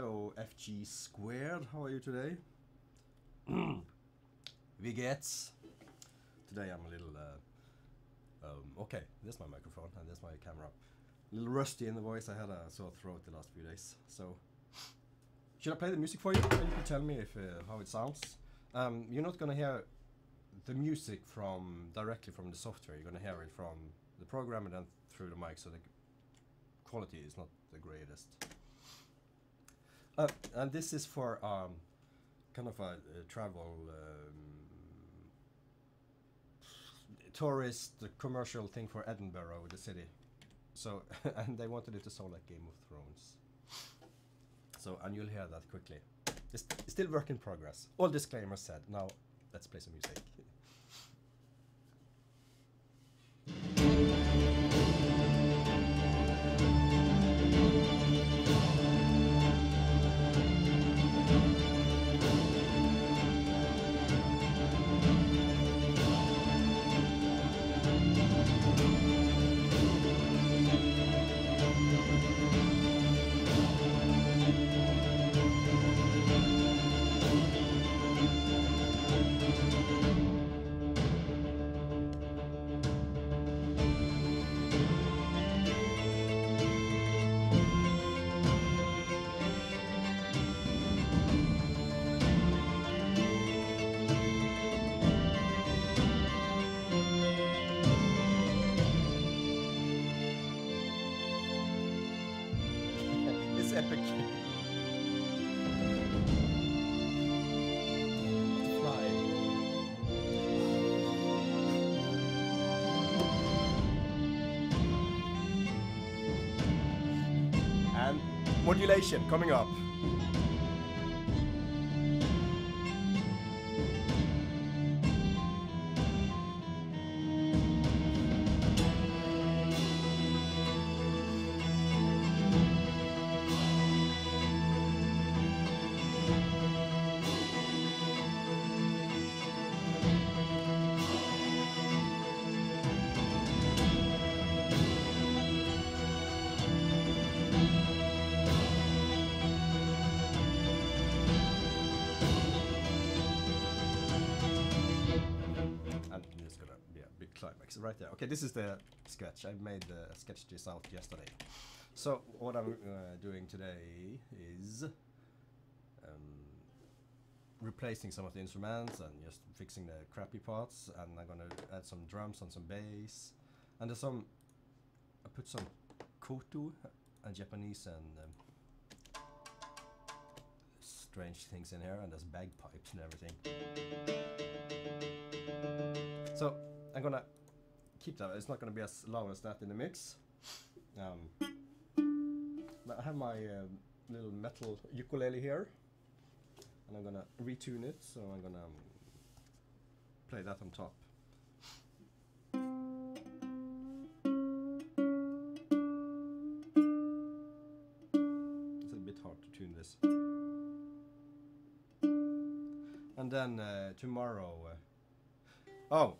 Hello, FG squared. How are you today? Vigets. Today I'm a little, okay, there's my microphone and there's my camera. A little rusty in the voice. I had a sore throat the last few days. So, should I play the music for you? And you can tell me if how it sounds. You're not gonna hear the music directly from the software. You're gonna hear it from the program and then through the mic, so the quality is not the greatest. And this is for kind of a travel tourist commercial thing for Edinburgh, the city. So and they wanted it to sound like Game of Thrones. So and you'll hear that quickly. It's still work in progress. All disclaimers said. Now let's play some music. It's epic. Fly. And modulation coming up. Climax right there. Okay, this is the sketch. I made the sketch this out yesterday. So what I'm doing today is replacing some of the instruments and just fixing the crappy parts, and I'm gonna add some drums and some bass, and there's some, I put some koto and Japanese and strange things in here, and there's bagpipes and everything. So I'm gonna keep that. It's not gonna be as loud as that in the mix. But I have my little metal ukulele here, and I'm gonna retune it. So I'm gonna play that on top. It's a bit hard to tune this. And then tomorrow. Oh.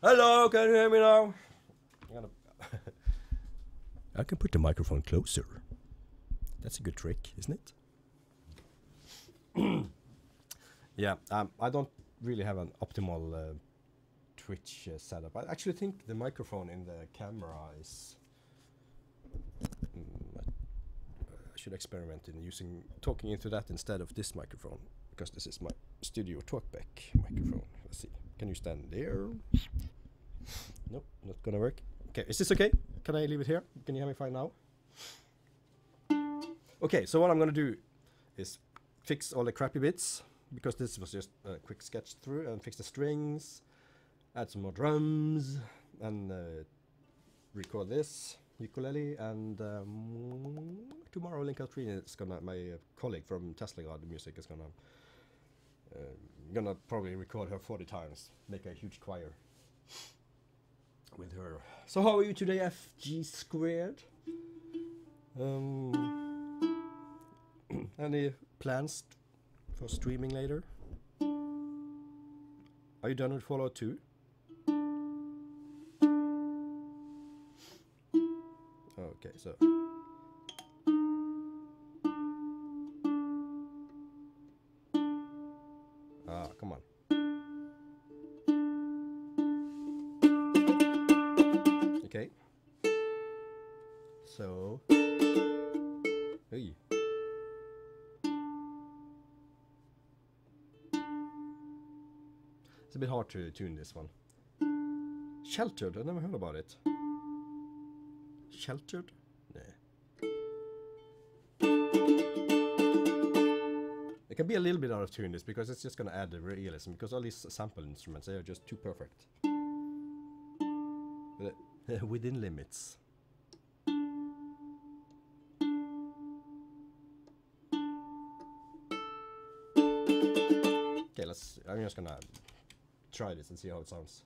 Hello, can you hear me now? I can put the microphone closer. That's a good trick, isn't it? Yeah, I don't really have an optimal Twitch setup. I actually think the microphone in the camera is... I should experiment in talking into that instead of this microphone, because this is my studio talkback microphone. Let's see. Can you stand there? Nope, not gonna work. Okay, is this okay? Can I leave it here? Can you hear me fine now? Okay, so what I'm gonna do is fix all the crappy bits, because this was just a quick sketch through, and fix the strings, add some more drums, and record this ukulele, and tomorrow Link Altrine is gonna, my colleague from Tesla Music is gonna probably record her 40 times, make a huge choir with her. So how are you today, FG squared? Any plans for streaming later? Are you done with Fallout 2? Okay, so Come on. Okay. So. Hey. It's a bit hard to tune this one. Sheltered? I never heard about it. Sheltered? Nah. It can be a little bit out of tune, this, because it's just gonna add the realism, because all these sample instruments, they are just too perfect. But within limits. Okay, I'm just gonna try this and see how it sounds.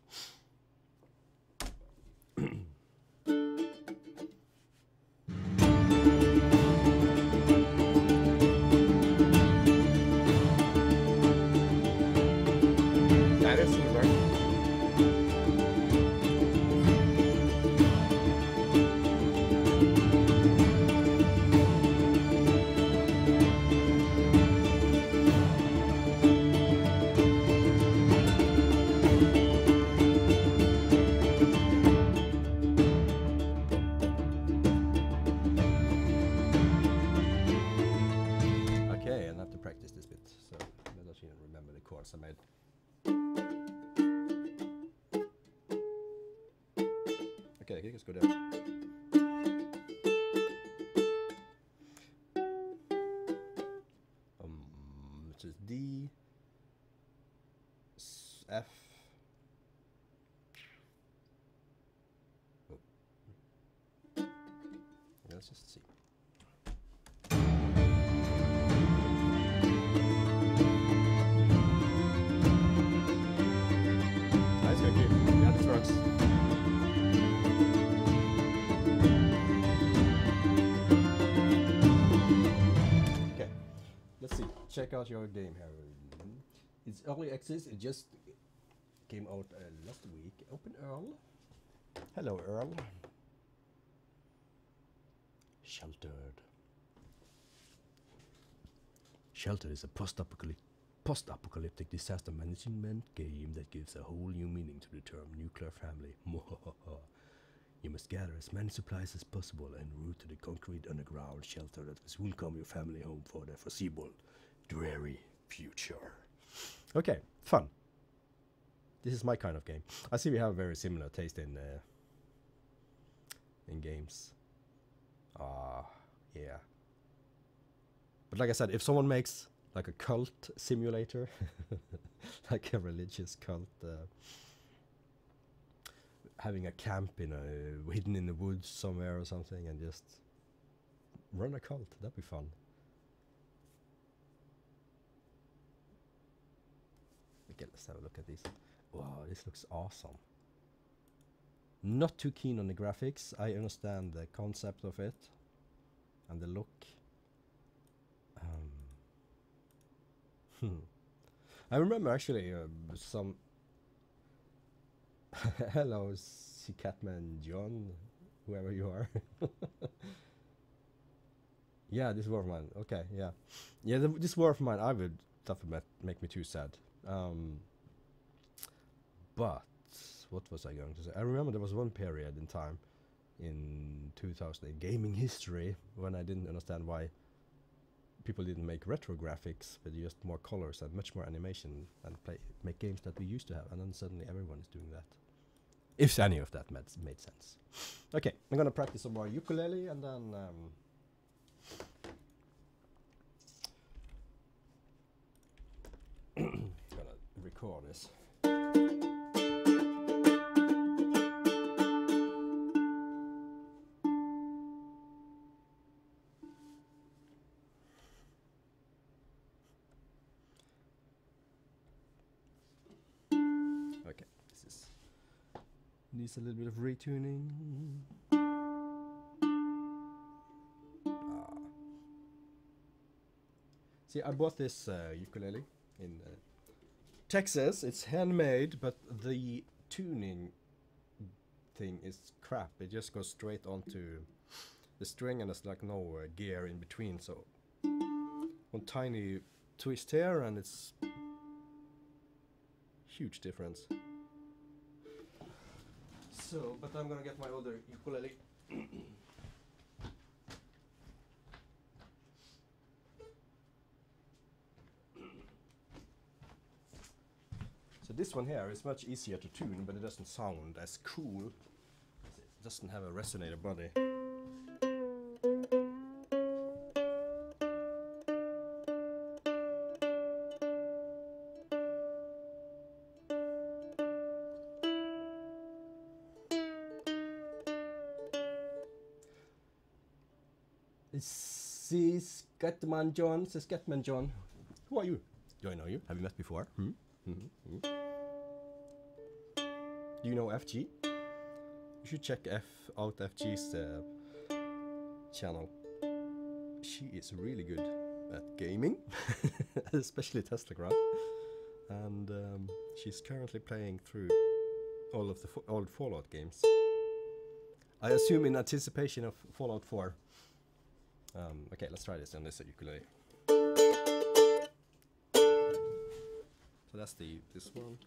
I made. Okay, let's go down. Which is D, F. Oh. Let's just see. Okay, let's see. Check out your game here. It's early access. It just came out last week. Open Earl. Hello, Earl. Sheltered. Sheltered is a post-apocalyptic disaster management game that gives a whole new meaning to the term nuclear family. You must gather as many supplies as possible en route to the concrete underground shelter that will soon come your family home for the foreseeable, dreary future. Okay, fun. This is my kind of game. I see we have very similar taste in games. Yeah. But like I said, if someone makes like a cult simulator, like a religious cult, having a camp hidden in the woods somewhere or something, and just run a cult, that'd be fun. Okay, let's have a look at this. Wow, this looks awesome. Not too keen on the graphics. I understand the concept of it and the look. I remember actually some. Hello, Catman John, whoever you are. Yeah, this war of mine. Okay, yeah, yeah. This war of mine, that would make me too sad. But what was I going to say? I remember there was one period in time in 2000 in gaming history when I didn't understand why people didn't make retro graphics, but just more colors and much more animation and make games that we used to have, and then suddenly everyone is doing that. If any of that made sense. Okay, I'm gonna practice some more ukulele and then gonna record this. Okay, needs a little bit of retuning. See, I bought this ukulele in Texas. It's handmade, but the tuning thing is crap. It just goes straight onto the string, and there's like no gear in between. So one tiny twist here, and it's huge difference. So, but I'm gonna get my other ukulele. So this one here is much easier to tune, but it doesn't sound as cool. It doesn't have a resonator body. Scatman John. Who are you? Do I know you? Have you met before? Do you know FG? You should check out FG's channel. She is really good at gaming, especially Teslagraph. And she's currently playing through all of the old Fallout games. I assume in anticipation of Fallout 4. Okay, let's try this on this ukulele. So that's this one.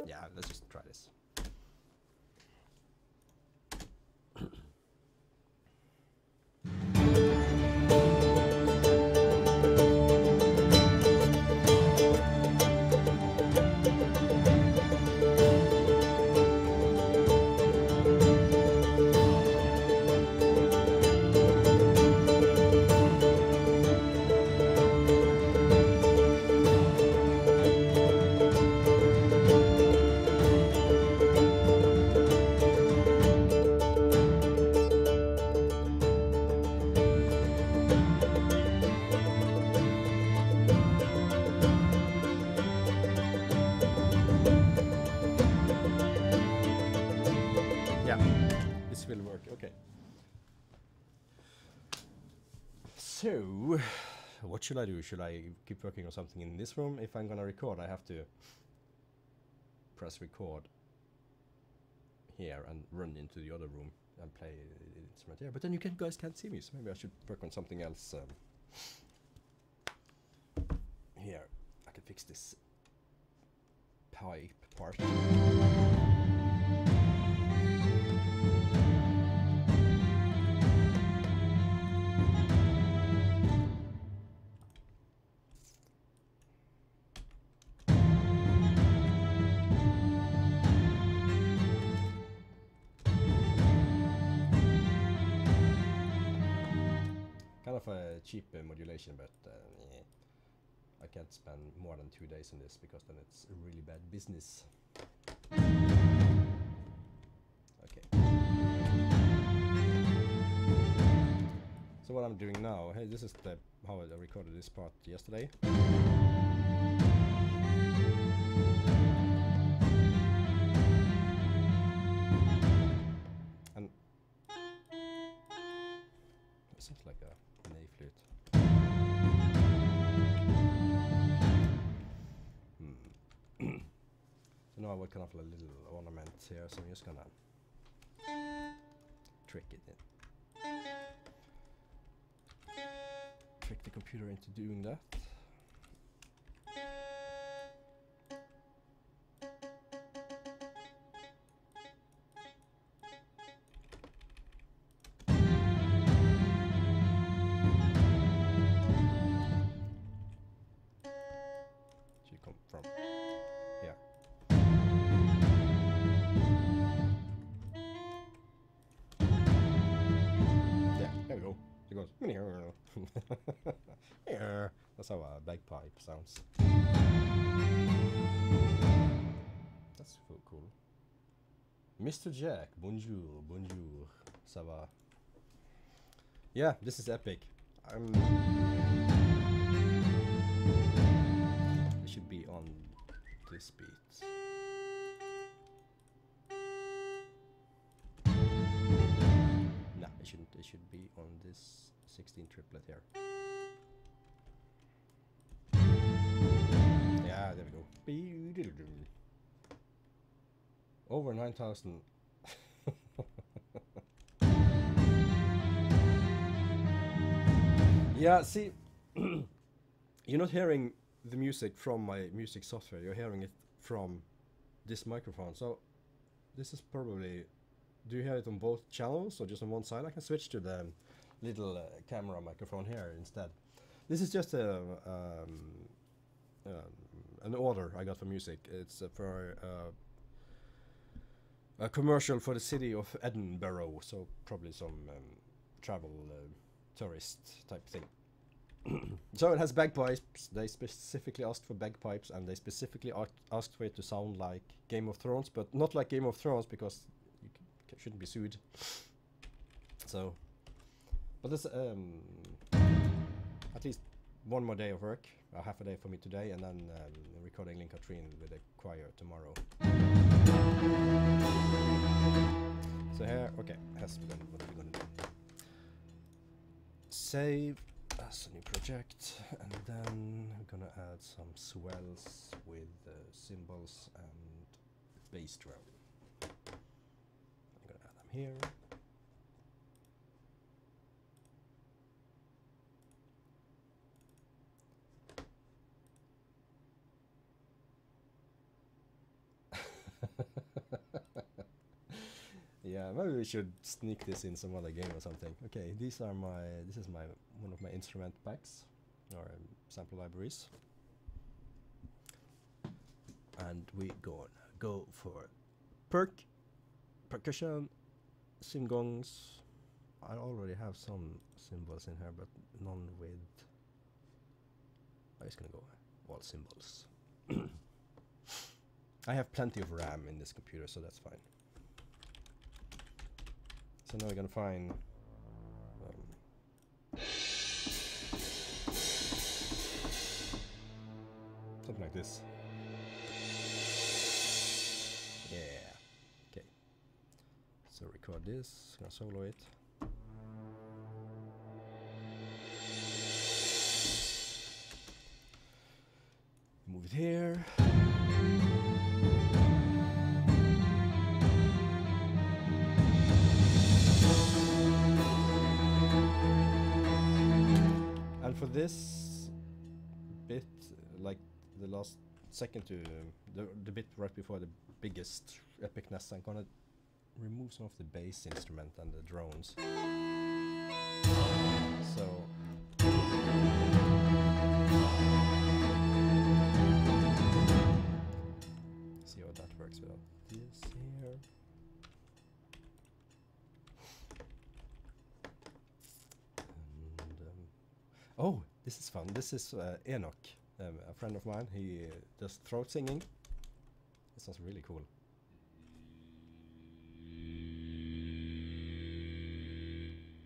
Yeah, let's just try this. This will work, okay. So, what should I do? Should I keep working on something in this room? If I'm gonna record, I have to press record here and run into the other room and play the instrument here. But then you guys can't see me, so maybe I should work on something else. Here, I can fix this pipe part. Kind of a cheap modulation, but yeah. I can't spend more than 2 days on this because then it's a really bad business. Okay. So what I'm doing now, hey, this is how I recorded this part yesterday. And it sounds like a A flute. So now I work on a little ornament here, so I'm just gonna trick it in. Trick the computer into doing that. Should come from here. Yeah, there we go. It goes. Yeah, that's how a bagpipe sounds. That's so cool. Mr. Jack, bonjour, bonjour, ça va? Yeah, this is epic. It should be on this beat. Nah, it shouldn't. It should be on this 16 triplet here. Yeah, there we go. Over 9,000. Yeah, see, you're not hearing the music from my music software. You're hearing it from this microphone. So this is probably. Do you hear it on both channels or just on one side? I can switch to the little camera microphone here instead. This is just an order I got for music. It's for a commercial for the city of Edinburgh, so probably some travel tourist type thing. So it has bagpipes. They specifically asked for bagpipes, and they specifically asked for it to sound like Game of Thrones, but not like Game of Thrones because you shouldn't be sued. So, but it's at least one more day of work, half a day for me today, and then recording Link Katrine with a choir tomorrow. So here, okay, has begun. What are we gonna do? Save as a new project, and then we're gonna add some swells with cymbals and bass drum. I'm gonna add them here. Yeah, maybe we should sneak this in some other game or something. Okay, this is one of my instrument packs or sample libraries, and we gonna go for percussion, syngongs. I already have some cymbals in here, but none with. I'm just gonna go all cymbals. I have plenty of RAM in this computer, so that's fine. So now we're gonna find something like this. Yeah. Okay. So record this. Gonna solo it. Move it here. And for this bit, like the last second to the bit right before the biggest Epicness, I'm gonna remove some of the bass instrument and the drones. So see how that works without this here. Oh, this is fun. This is Enoch, a friend of mine. He does throat singing. It sounds really cool.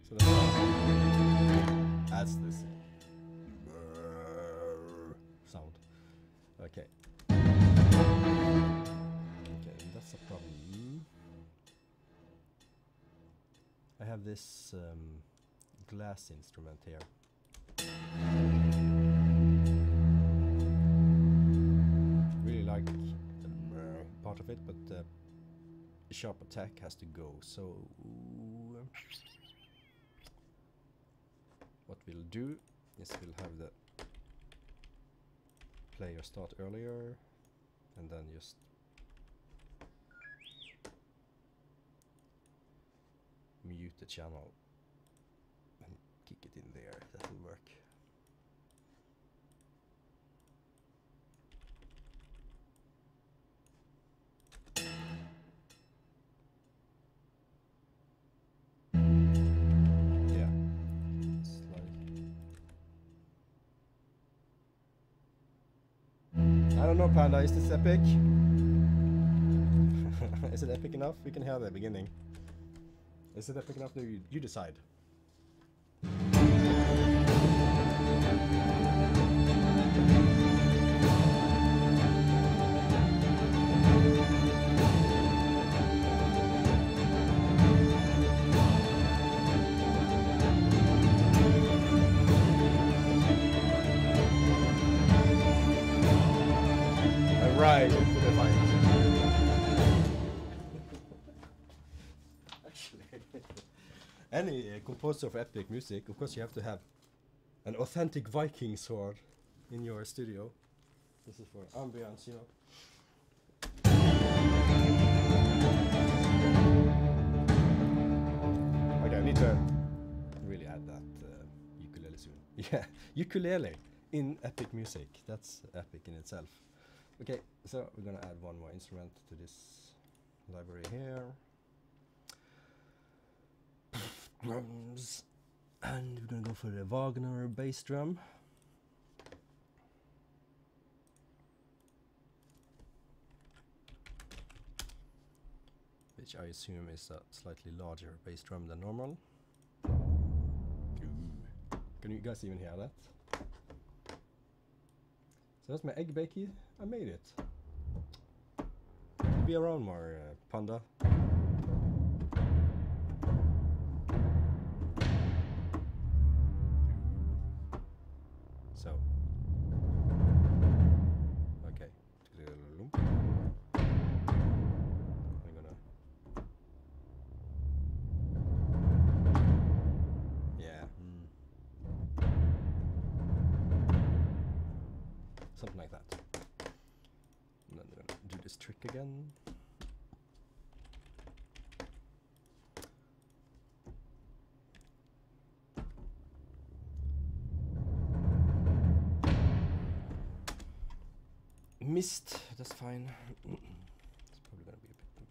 So that adds this sound. Okay. Okay, that's a problem. I have this glass instrument here. Really like part of it, but the sharp attack has to go. So what we'll do is we'll have the player start earlier, and then just mute the channel and kick it in there. That will work. Yeah, it's like, I don't know, Panda, is this epic? Is it epic enough? We can hear the beginning. Is it epic enough? No, you decide. Right into the fight. Actually, any composer of epic music, of course, you have to have an authentic Viking sword in your studio. This is for ambience, you know. Okay, I need to really add that ukulele soon. Yeah, ukulele in epic music. That's epic in itself. Okay, so we're gonna add one more instrument to this library here. Drums. And we're gonna go for the Wagner bass drum. Which I assume is a slightly larger bass drum than normal. Ooh. Can you guys even hear that? So that's my egg bakey. I made it. Be around more, Panda. So. Okay. I'm gonna. Yeah. Something like that. And then we're gonna do this trick again. Missed, that's fine. It's probably gonna be a bit.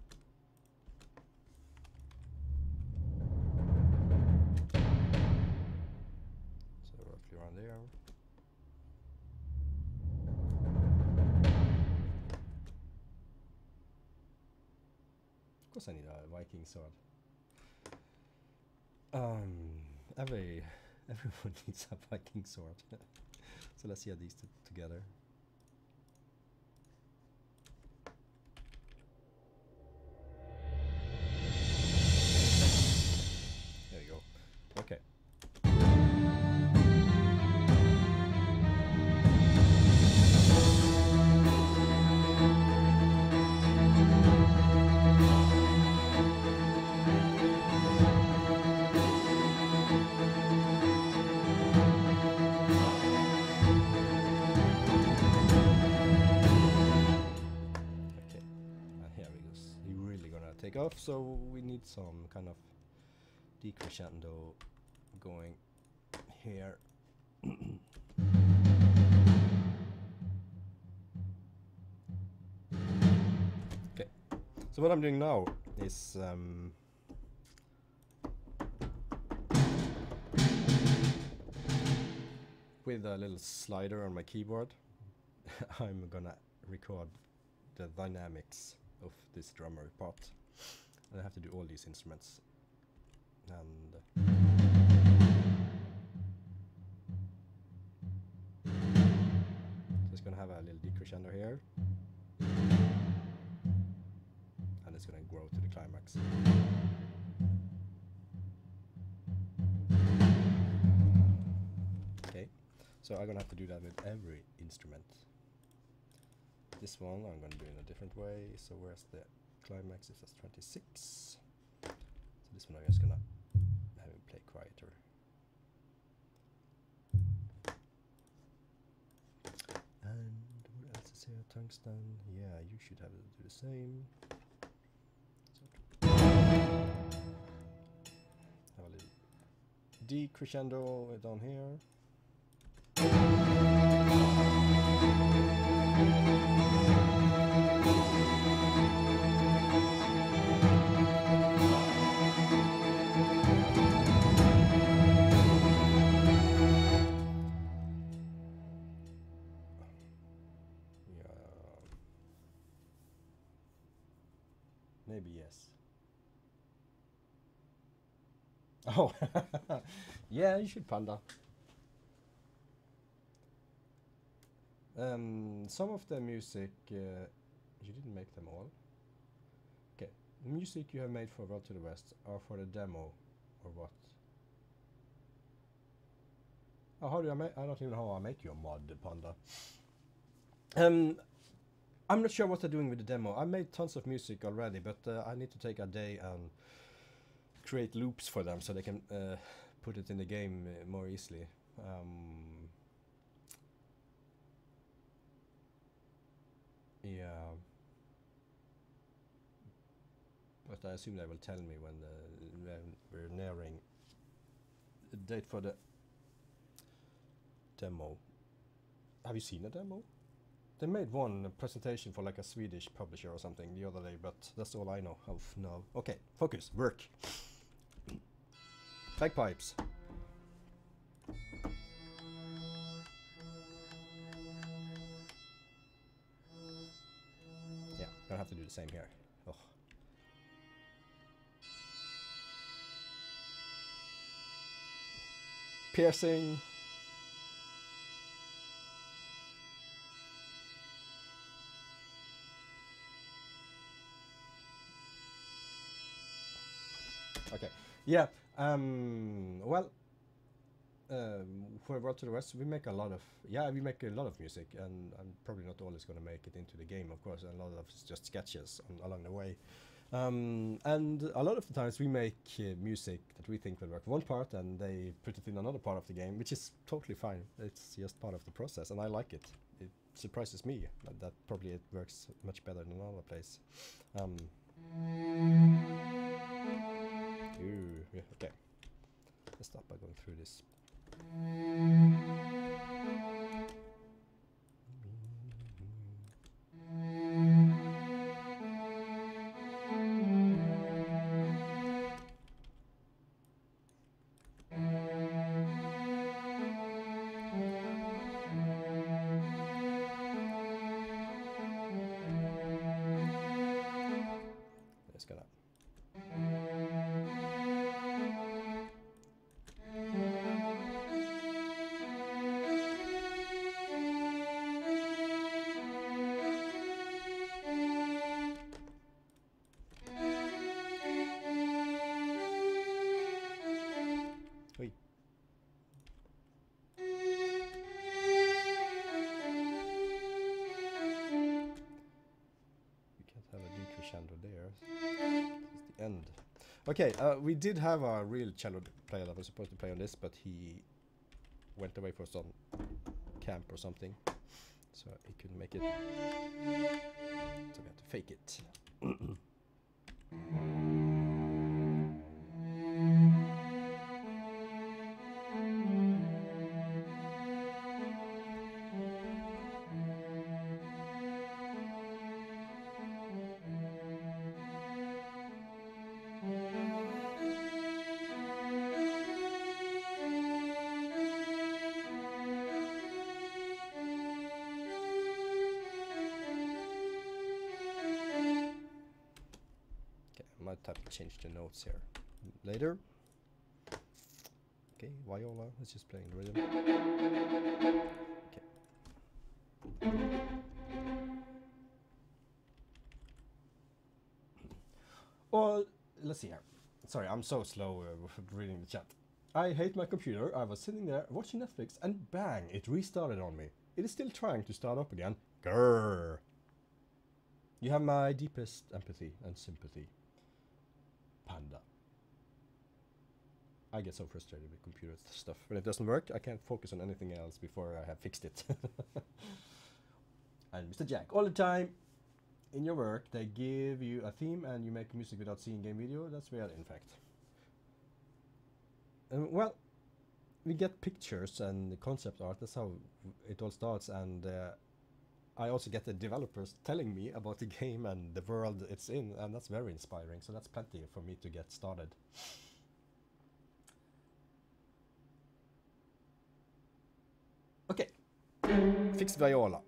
So roughly around there. Of course I need a Viking sword. Everyone needs a Viking sword. So let's hear these two together. There we go. Okay. Take off, so we need some kind of decrescendo going here. Okay, so what I'm doing now is with a little slider on my keyboard I'm gonna record the dynamics of this drummer part. And I have to do all these instruments. And so it's gonna have a little decrescendo here. And it's gonna grow to the climax. Okay, so I'm gonna have to do that with every instrument. This one I'm gonna do in a different way. So where's the climax? Is at 26. So this one I'm just gonna have him play quieter. And what else is here? Tungsten. Yeah, you should have it do the same. So have a little decrescendo down here. Maybe yes. Oh, yeah, you should, Panda. Some of the music, you didn't make them all. Okay, the music you have made for World to the West are for the demo, or what? Oh, how do I make? I don't even know how I make your mod, Panda. I'm not sure what they're doing with the demo. I made tons of music already, but I need to take a day and create loops for them so they can put it in the game more easily. Yeah. But I assume they will tell me when we're nearing the date for the demo. Have you seen a demo? They made one presentation for like a Swedish publisher or something the other day, but that's all I know of now. Okay, focus, work. Bagpipes. Yeah, gonna have to do the same here. Oh. Piercing. Okay. Yeah. Well, for World to the West, we make a lot of music, and I'm probably not always going to make it into the game, of course. And a lot of it's just sketches along the way. And a lot of the times we make music that we think will work one part, and they put it in another part of the game, which is totally fine. It's just part of the process, and I like it. It surprises me that probably it works much better than another place. Yeah, okay. Let's start by going through this. Let's go. End. Okay, we did have a real cello player that was supposed to play on this, but he went away for some camp or something, so he couldn't make it. So we had to fake it. Might have to change the notes here later. Okay, viola, let's just play in the rhythm. Okay. Well, let's see here. Sorry, I'm so slow reading the chat. I hate my computer. I was sitting there watching Netflix and bang, it restarted on me. It is still trying to start up again. Grrr. You have my deepest empathy and sympathy. Panda. I get so frustrated with computer stuff. When it doesn't work, I can't focus on anything else before I have fixed it. And Mr. Jack, all the time in your work, they give you a theme and you make music without seeing game video. That's real, in fact. Well, we get pictures and concept art. That's how it all starts. And I also get the developers telling me about the game and the world it's in, and that's very inspiring. So that's plenty for me to get started. Okay, fixed viola.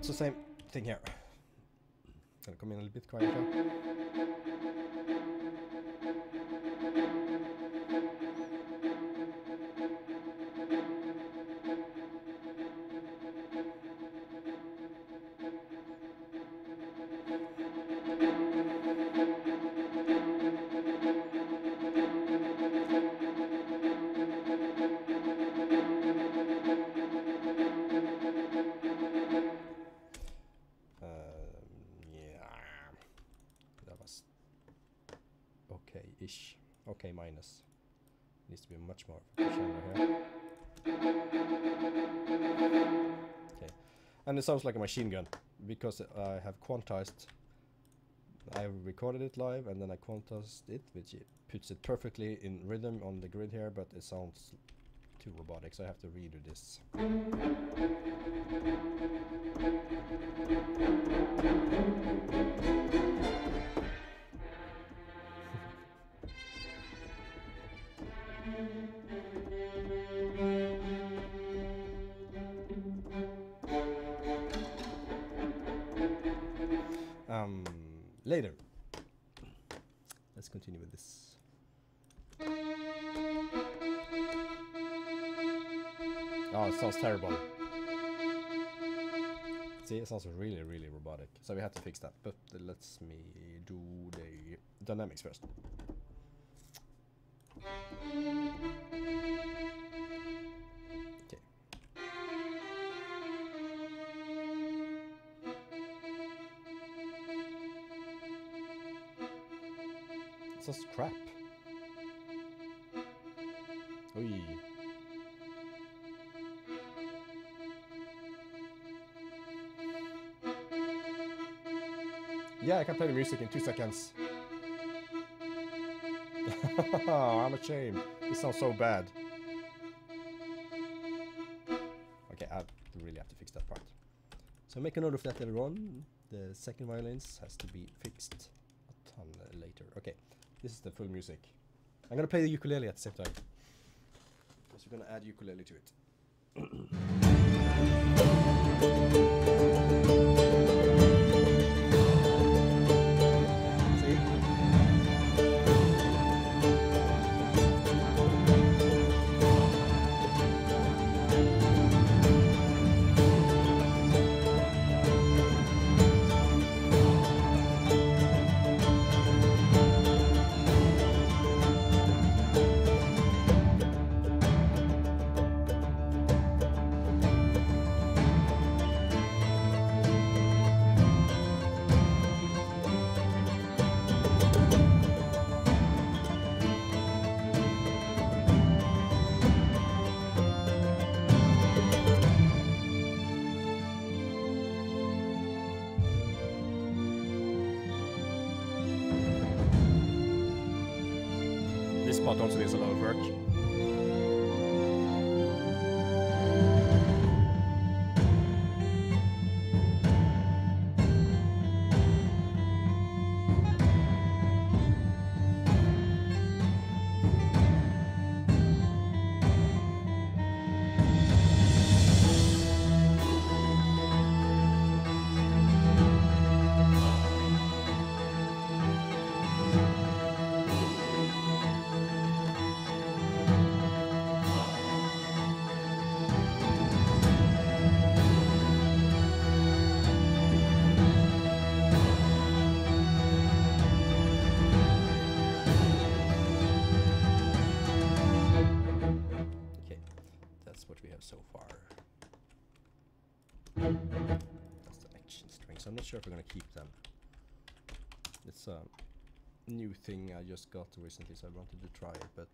So same thing here. Gonna come in a little bit quieter. Okay-ish. Okay minus. Needs to be much more crescendo here. Okay. And it sounds like a machine gun because I have quantized. I recorded it live and then I quantized it, which puts it perfectly in rhythm on the grid here, but it sounds too robotic, so I have to redo this. Later. Let's continue with this. Oh, it sounds terrible. See, it sounds really, really robotic. So we have to fix that. But let's me do the dynamics first. Okay. It's just crap. Oi. Yeah, I can play the music in 2 seconds. I'm ashamed. It sounds so bad. Okay, I really have to fix that part. So make a note of that later on. The second violins has to be fixed a ton later. Okay, this is the full music. I'm gonna play the ukulele at the same time. So we're gonna add ukulele to it. This part also needs a lot of work. So far. That's the action strings. I'm not sure if we're gonna keep them. It's a new thing I just got recently, so I wanted to try it, but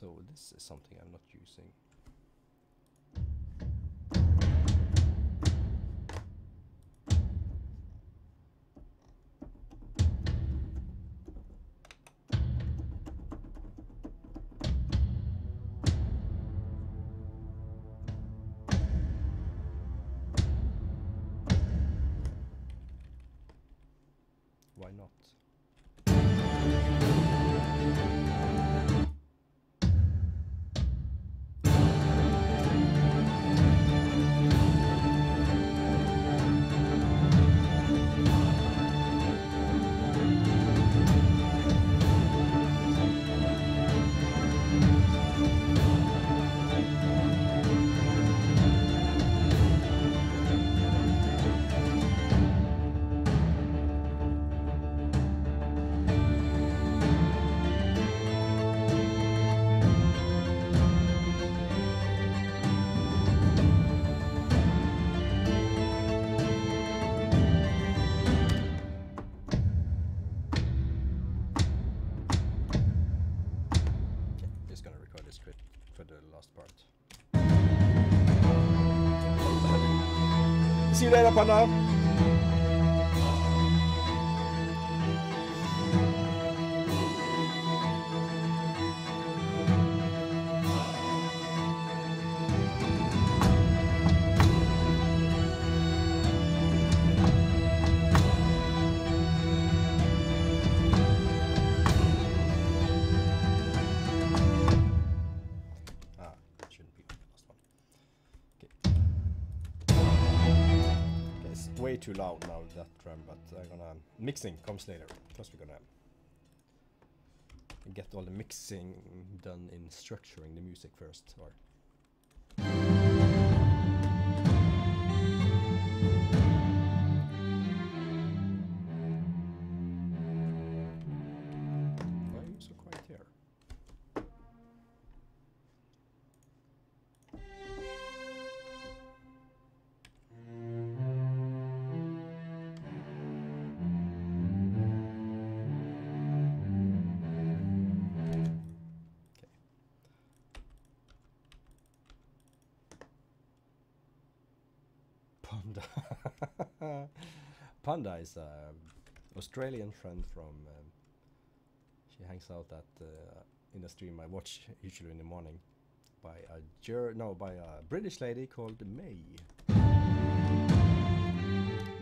So this is something I'm not using. Why not? For the last part. See you later, Panda! Way too loud now, that drum, but I'm gonna... Mixing comes later, because we're gonna get all the mixing done in structuring the music first, or... Why are you so quiet here? Panda is an Australian friend from... she hangs out at in the stream I watch usually in the morning by a British lady called May.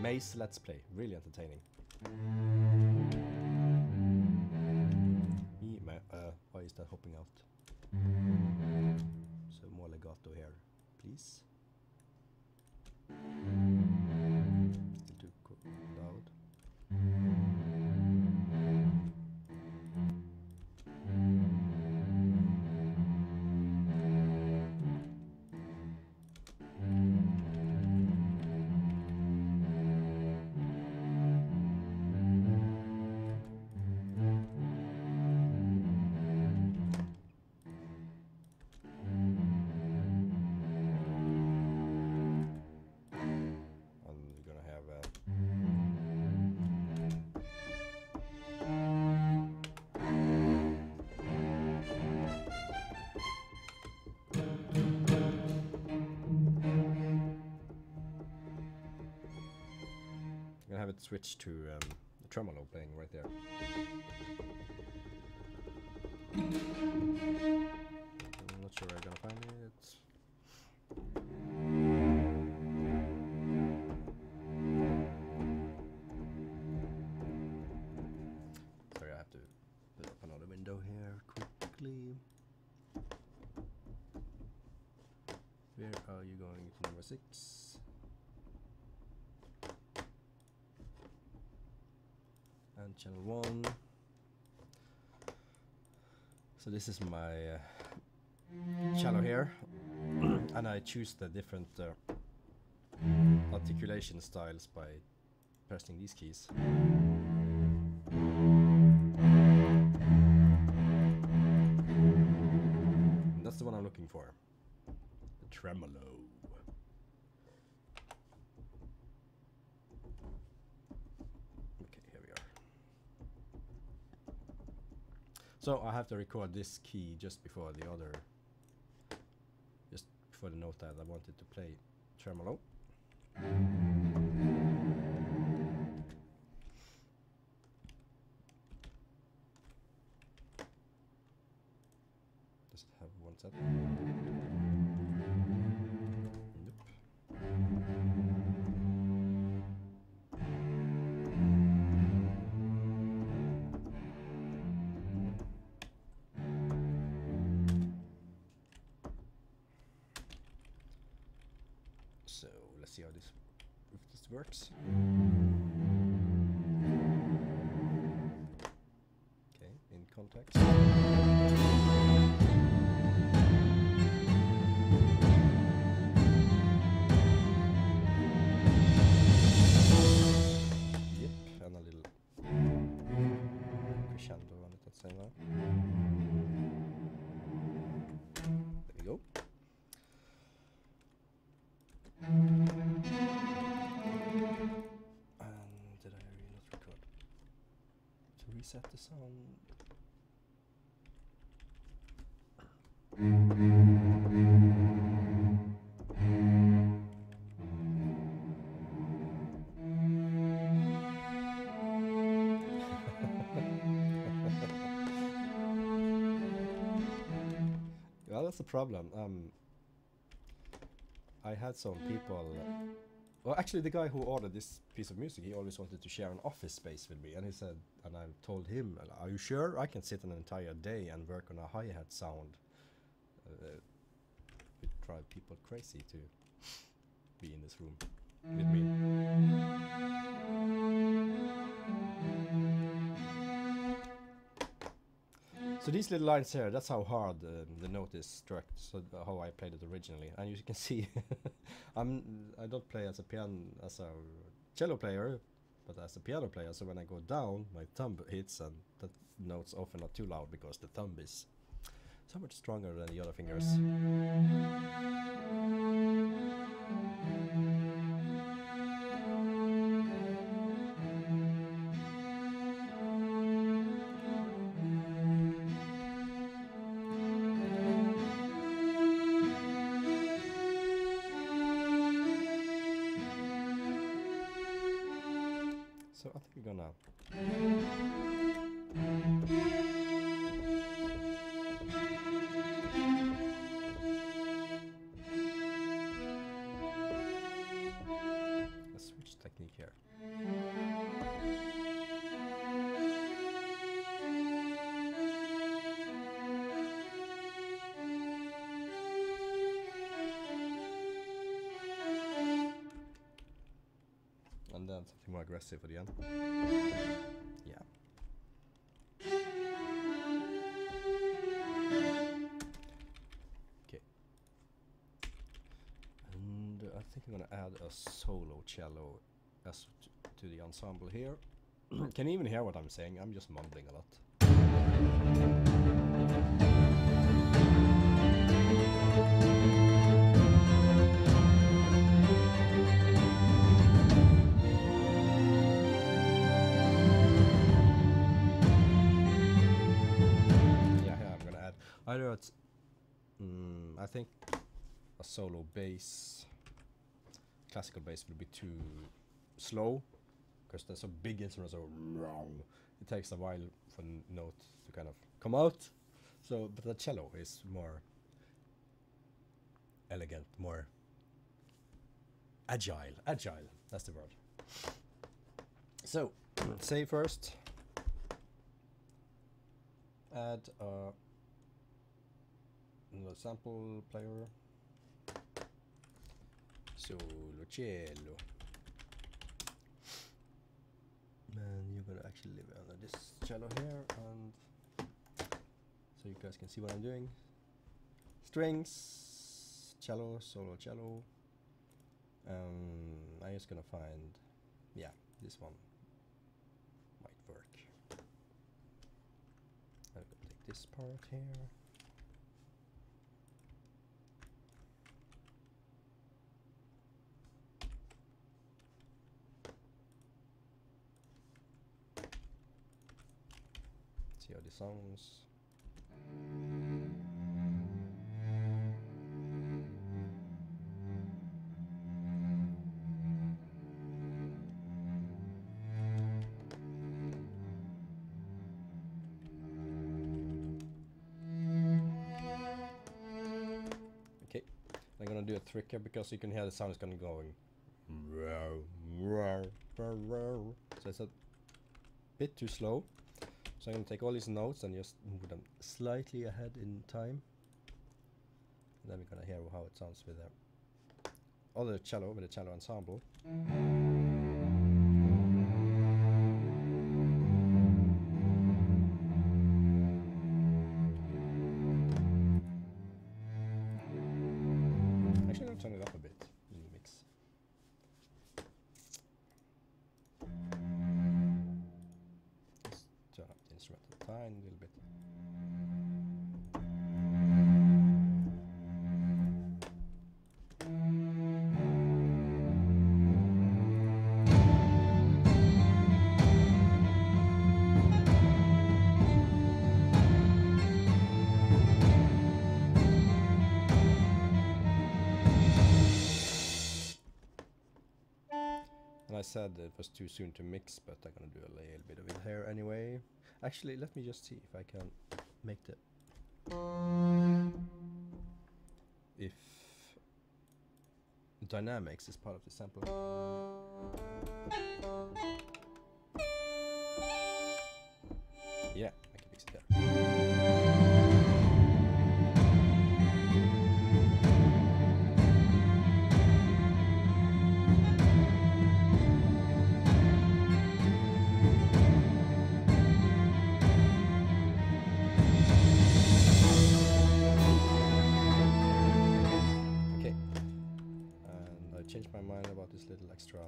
May's Let's Play, really entertaining. Why is that hopping out? So more legato here, please. Still too loud. Have it switch to the tremolo playing right there. I'm not sure where I'm gonna find it. Sorry, I have to put up another window here quickly. Where are you going to number 6? And channel 1. So this is my channel here, and I choose the different articulation styles by pressing these keys. And that's the one I'm looking for, the tremolo. So I have to record this key just before the other, just before the note that I wanted to play tremolo. Does it have one set? Nope. So let's see how this, if this works. Okay, in context. Yep, and a little crescendo on it at the same time. There we go. And did I really not record? To reset the sound. Well, that's the problem. I had some people. Well, actually, the guy who ordered this piece of music, he always wanted to share an office space with me, and he said, and I told him, "Are you sure? I can sit an entire day and work on a hi-hat sound." It drive people crazy to be in this room with me. So these little lines here, that's how hard the note is struck, so how I played it originally. And you can see, I don't play as a cello player, but as a piano player, so when I go down, my thumb hits, and that note's often not too loud because the thumb is so much stronger than the other fingers. So I think we're gonna let's switch technique here. And then something more aggressive at the end. Yeah. Okay. And I think I'm gonna add a solo cello as to the ensemble here. Can you even hear what I'm saying? I'm just mumbling a lot. Either it's, I think a solo bass, classical bass would be too slow, because they're so big instruments, so it takes a while for the note to kind of come out. So, but the cello is more elegant, more agile, that's the word. So, say first, add a sample player, solo cello, and you're gonna actually live under this cello here, and so you guys can see what I'm doing. Strings, cello, solo cello. I'm just gonna find, yeah, this one might work. I'm gonna take this part here. See how this sounds. I'm gonna do a trick here because you can hear the sound is gonna going. So it's a bit too slow. So I'm gonna take all these notes and just move them slightly ahead in time. And then we're gonna hear how it sounds with the other cello, with the cello ensemble. Actually, I'm gonna turn it up a bit in the mix. Just turn up the instrument a tiny little bit. I said it was too soon to mix, but I'm gonna do a little bit of it here anyway. Actually, let me just see if I can make the... if dynamics is part of the sample. Yeah, I can mix it there. Changed my mind about this little extra.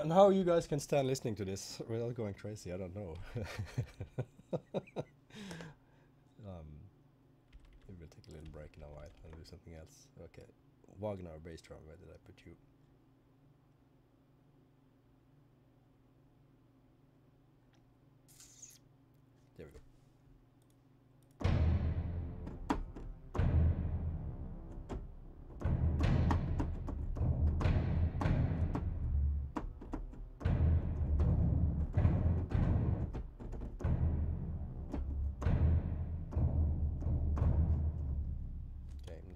And how you guys can stand listening to this without going crazy, I don't know. Maybe we'll take a little break in a while and do something else. Okay, Wagner bass drum, where did I put you? There we go.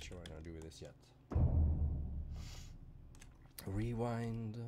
sure I'm gonna do this yet. Rewind.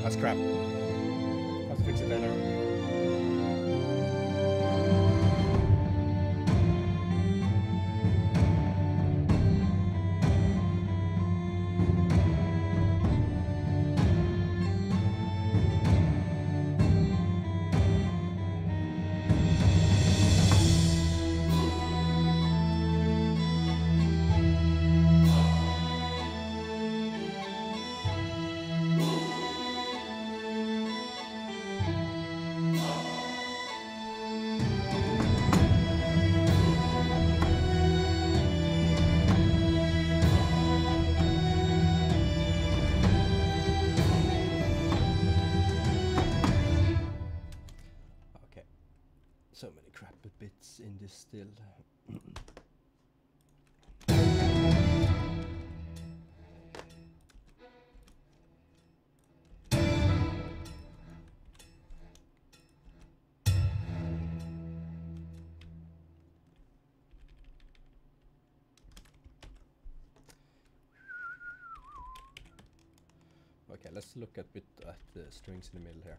That's crap. Have to fix it later. So many crap bits in this still. Okay, let's look at the strings in the middle here.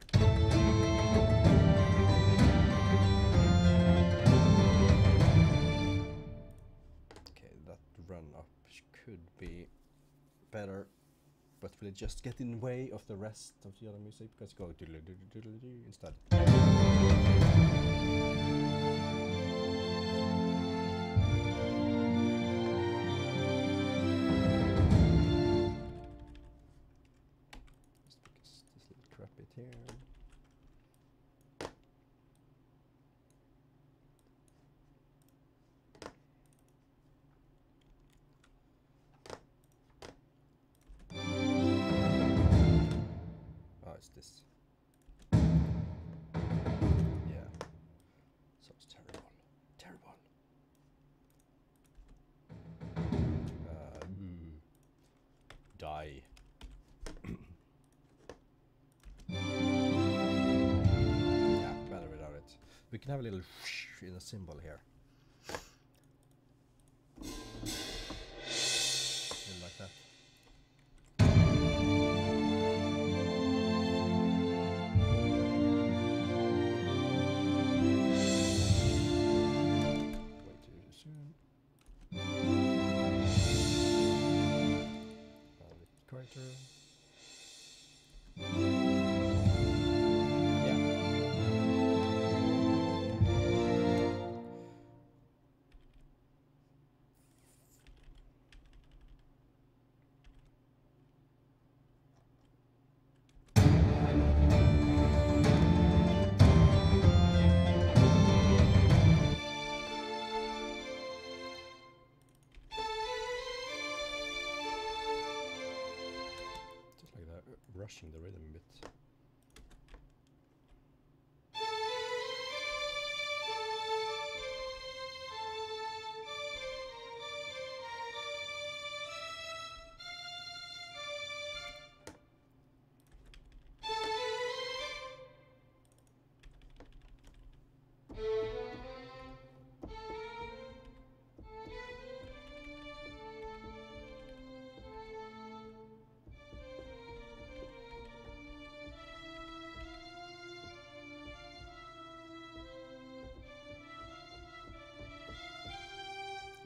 Okay, that run up could be better, but will it just get in the way of the rest of the other music because go instead? Here. Oh, it's this. Yeah. Sounds terrible. Terrible. Die. We can have a little whoosh in a symbol here. Like that. Way too soon. A bit quieter. Rushing the rhythm a bit.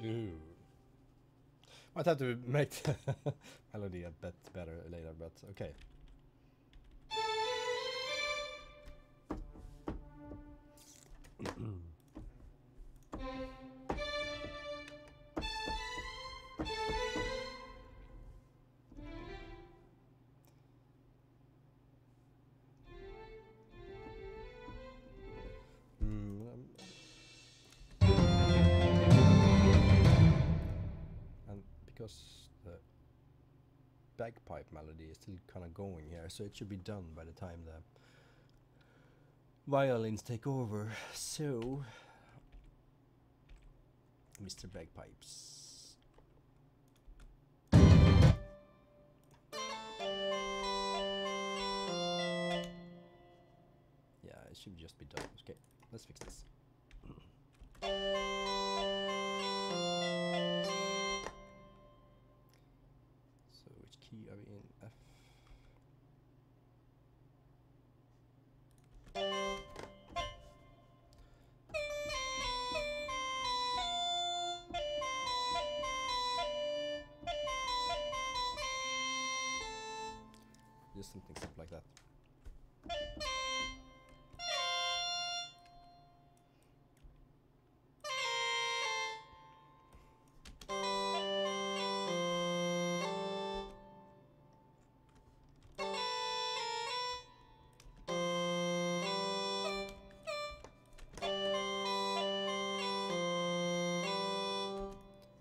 Ooh. Might have to make the melody a bit better later, but okay. And because the bagpipe melody is still kind of going here, so it should be done by the time the violins take over. So, Mr. Bagpipes. Yeah, it should just be done. Okay, let's fix this. So which key are we in? F. Just something simple like that.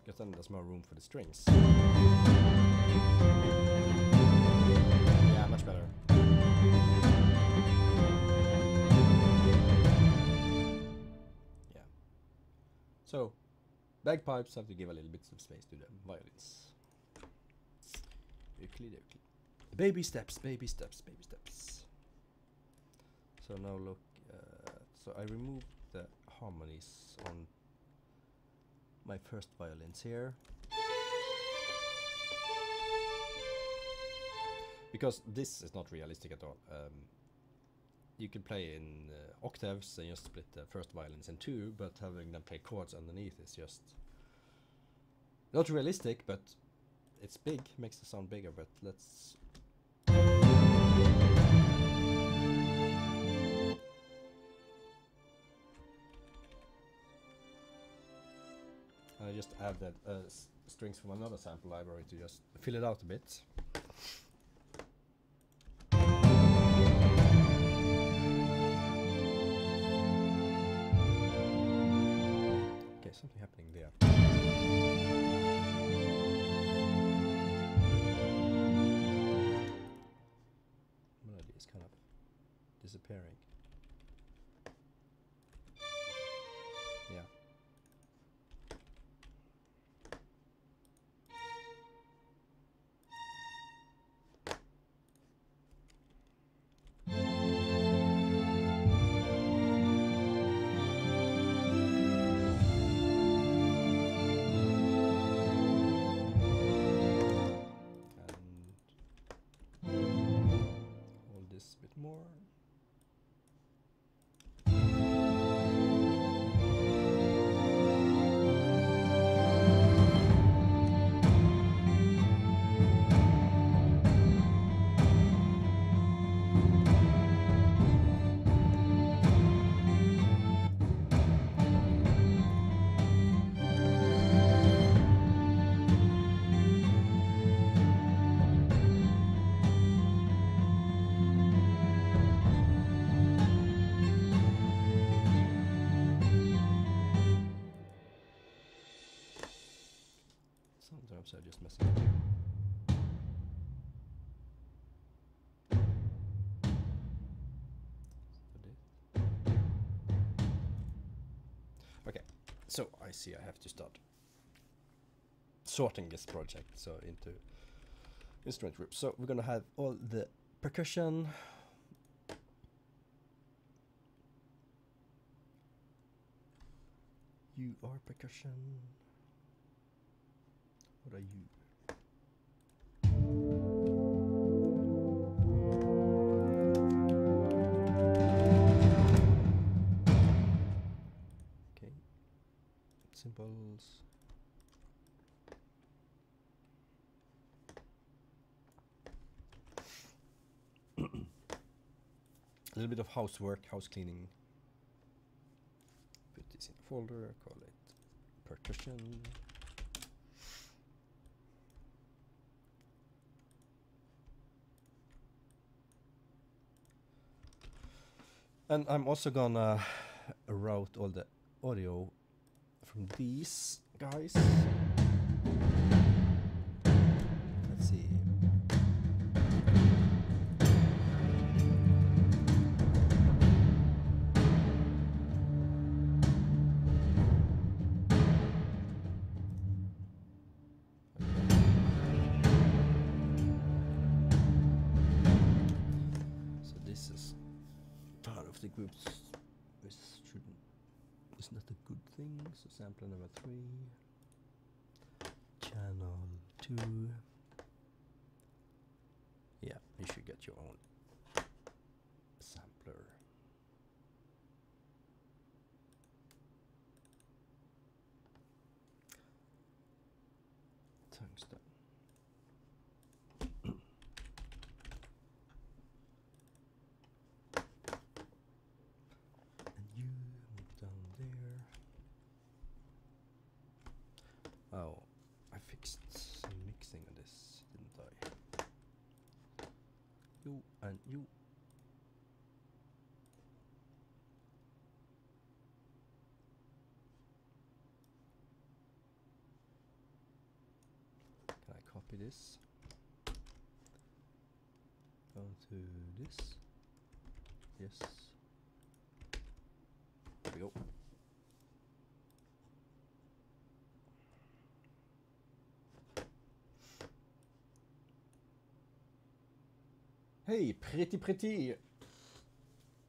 Because then there's more room for the strings. Yeah, much better. Yeah. So, bagpipes have to give a little bit of space to the violins. Oakley dokley. Baby steps, baby steps, baby steps. So now look, so I removed the harmonies on my first violins here. Because this is not realistic at all. You could play in octaves and just split the first violins in two, but having them play chords underneath is just not realistic, but it's big, makes the sound bigger, but let's... I just add that strings from another sample library to just fill it out a bit. Okay, something happening there. Melody is kind of disappearing. Yeah. This a bit more. Sometimes I just mess it up. Okay, so I see I have to start sorting this project so into instrument groups. So we're gonna have all the percussion, you are percussion. What are you? Okay, cymbals. A little bit of housework, house cleaning. Put this in a folder, call it percussion. And I'm also gonna route all the audio from these guys. Let's see. So this is part of the groups. This shouldn't. It's not a good thing. So sampler number 3, channel 2. Yeah, you should get your own sampler. Tungsten. And you move down there. Oh, I fixed some mixing on this, didn't I? You and you. Can I copy this? Go to this. Yes. There we go. Hey, pretty.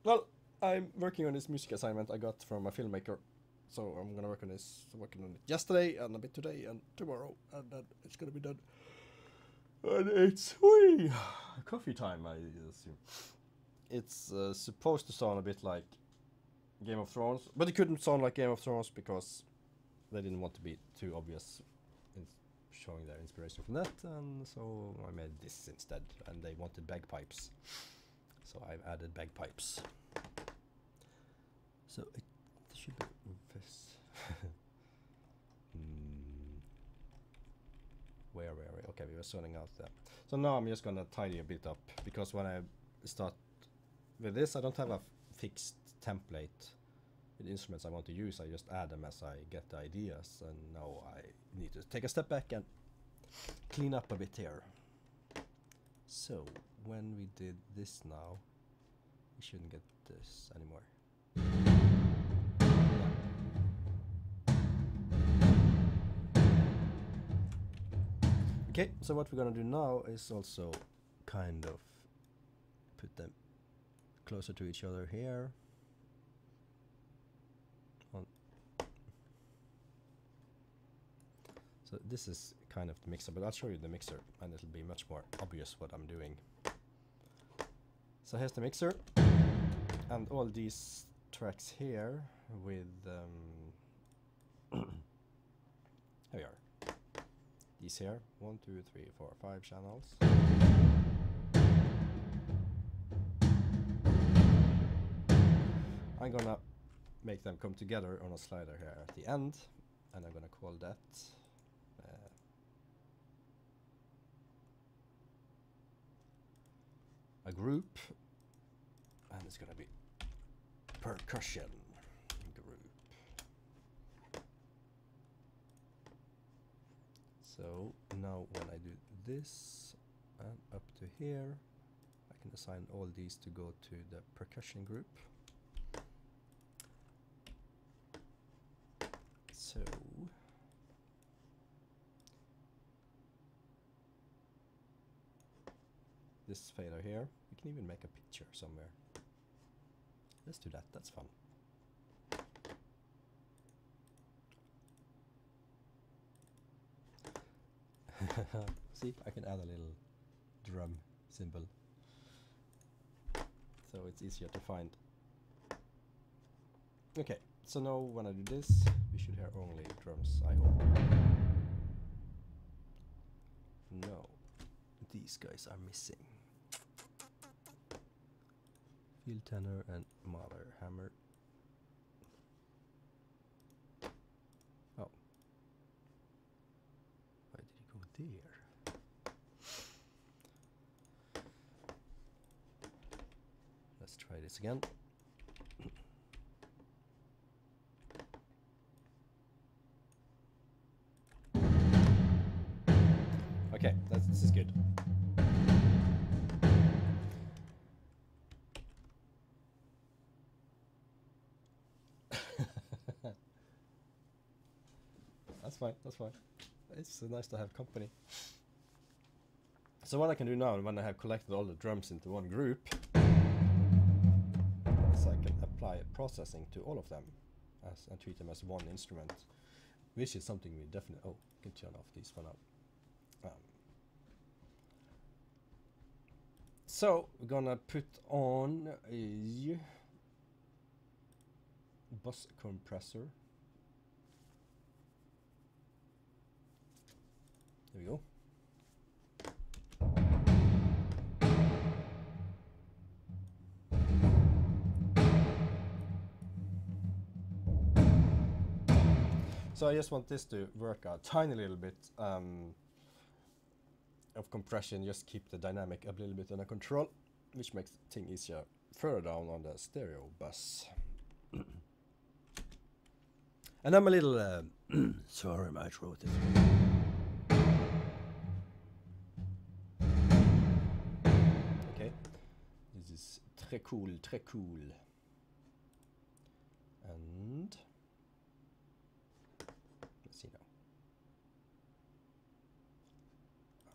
Well, I'm working on this music assignment I got from a filmmaker. So I'm gonna work on this. I'm working on it yesterday and a bit today and tomorrow, and then it's gonna be done. And it's coffee time, I assume. It's supposed to sound a bit like Game of Thrones, but it couldn't sound like Game of Thrones because they didn't want to be too obvious in showing their inspiration from that, and so I made this instead, and they wanted bagpipes, so I've added bagpipes. So it should be this. Where are we? Okay, we were sorting out that. So now I'm just gonna tidy a bit up, because when I start with this, I don't have a fixed template with instruments I want to use. I just add them as I get the ideas, and now I need to take a step back and clean up a bit here. So when we did this now, we shouldn't get this anymore. Okay, so what we're gonna do now is also kind of put them closer to each other here. So this is kind of the mixer, but I'll show you the mixer and it'll be much more obvious what I'm doing. So here's the mixer, and all these tracks here with here we are. These here, 1, 2, 3, 4, 5 channels. I'm gonna make them come together on a slider here at the end, and I'm gonna call that a group, and it's gonna be percussion group. So now when I do this and up to here, I can assign all these to go to the percussion group. So this fader here, we can even make a picture somewhere. Let's do that, that's fun. See, I can add a little drum symbol, so it's easier to find. Okay, so now when I do this, we should hear only drums, I hope. No, these guys are missing. Steel tenor and mother hammer. Oh. Why did he go there? Let's try this again. Okay, this is good. That's fine, that's fine. It's nice to have company. So what I can do now, when I have collected all the drums into one group, is I can apply processing to all of them and treat them as one instrument, which is something we definitely... Oh, you can turn off this one out. So we're gonna put on a bus compressor. There we go. So I just want this to work a tiny little bit of compression, just keep the dynamic a little bit under control, which makes things easier further down on the stereo bus. And I'm a little sorry, my throat is... Okay, this is très cool, très cool. And let's see now.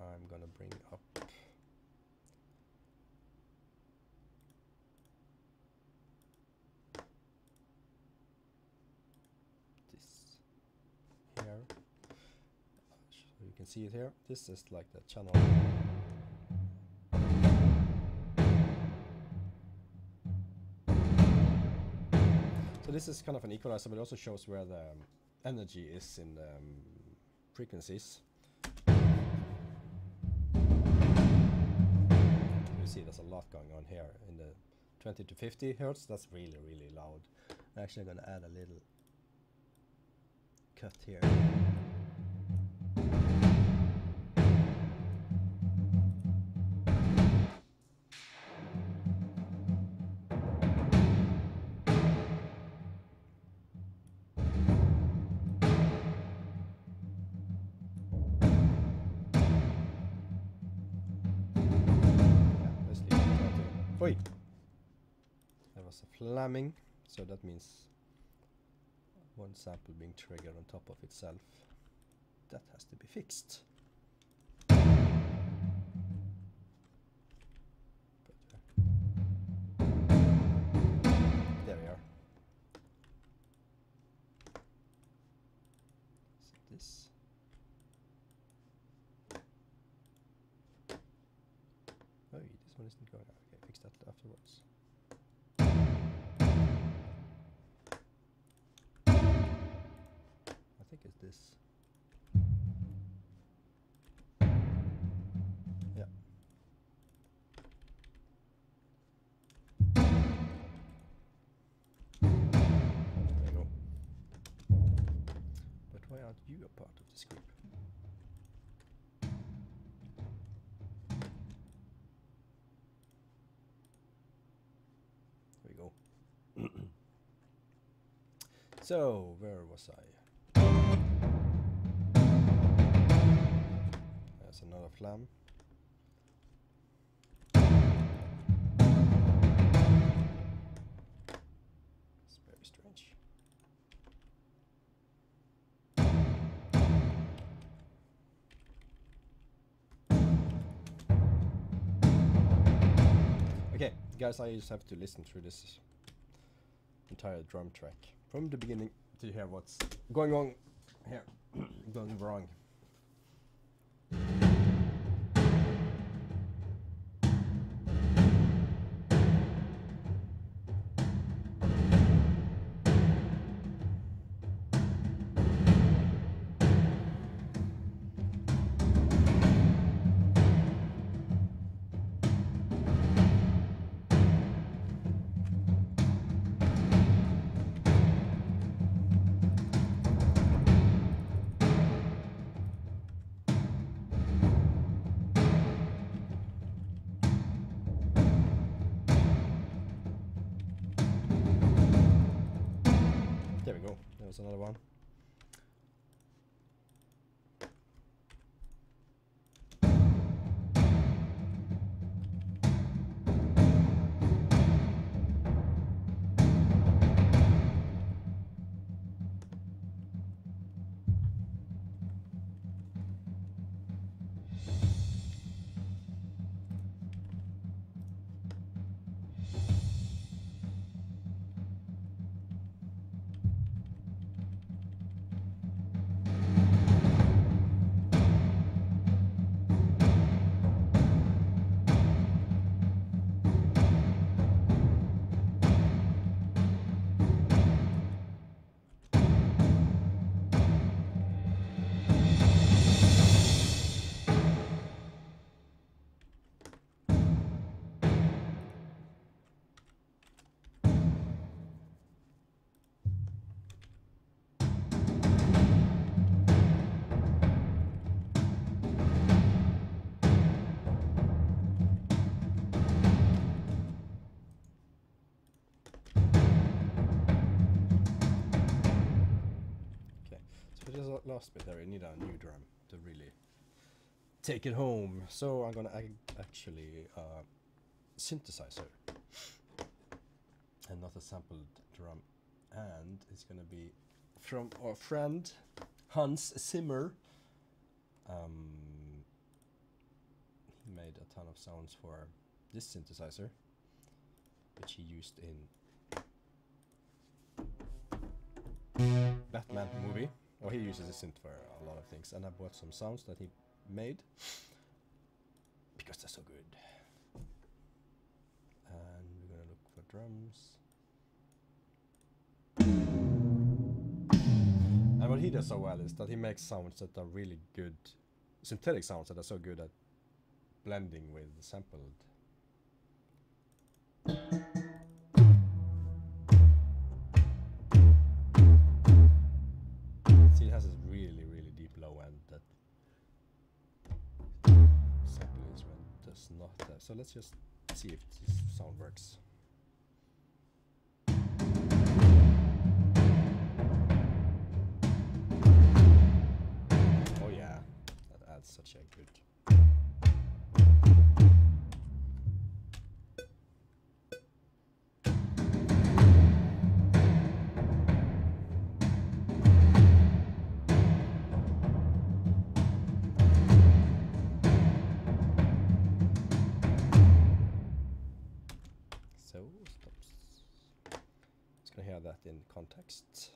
I'm gonna bring up this here, so you can see it here. This is like the channel. So this is kind of an equalizer, but it also shows where the energy is in the frequencies. You see there's a lot going on here in the 20 to 50 hertz. That's really, really loud. I'm actually going to add a little cut here. Oi! There was a flamming, so that means one sample being triggered on top of itself. That has to be fixed. There we are. So this. Oh, this one isn't going out. Okay, fix that afterwards. I think it's this. Yeah. There you go. But why aren't you a part of this group? So, where was I? There's another flam. It's very strange. Okay, guys, I just have to listen through this entire drum track from the beginning to hear what's going on here, going wrong. There we go. There was another one. Last bit there, I need a new drum to really take it home. So I'm gonna actually synthesizer and not a sampled drum, and it's gonna be from our friend Hans Zimmer. He made a ton of sounds for this synthesizer, which he used in Batman movie. Well, he uses a synth for a lot of things, and I bought some sounds that he made because they're so good. And we're gonna look for drums. And what he does so well is that he makes sounds that are really good, synthetic sounds that are so good at blending with sampled. See, it has this really, really deep low end that sample instrument does not have. So let's just see if this sound works. Oh yeah, that adds such a good. That in context.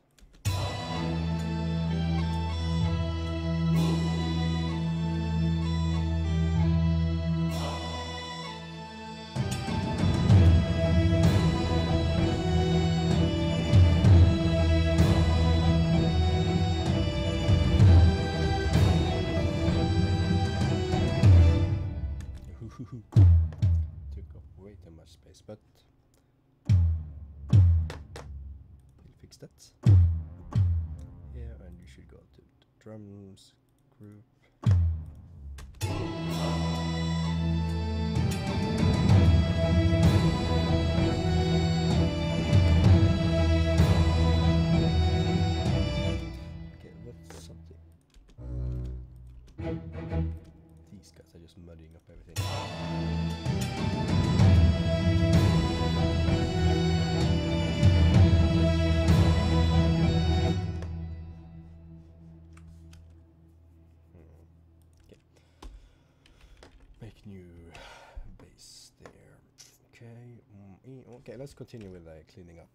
Took up way too much space, but that here, and you should go to the drums group. Okay, what's something? These guys are just muddying up everything. New bass there. Okay, okay, let's continue with cleaning up.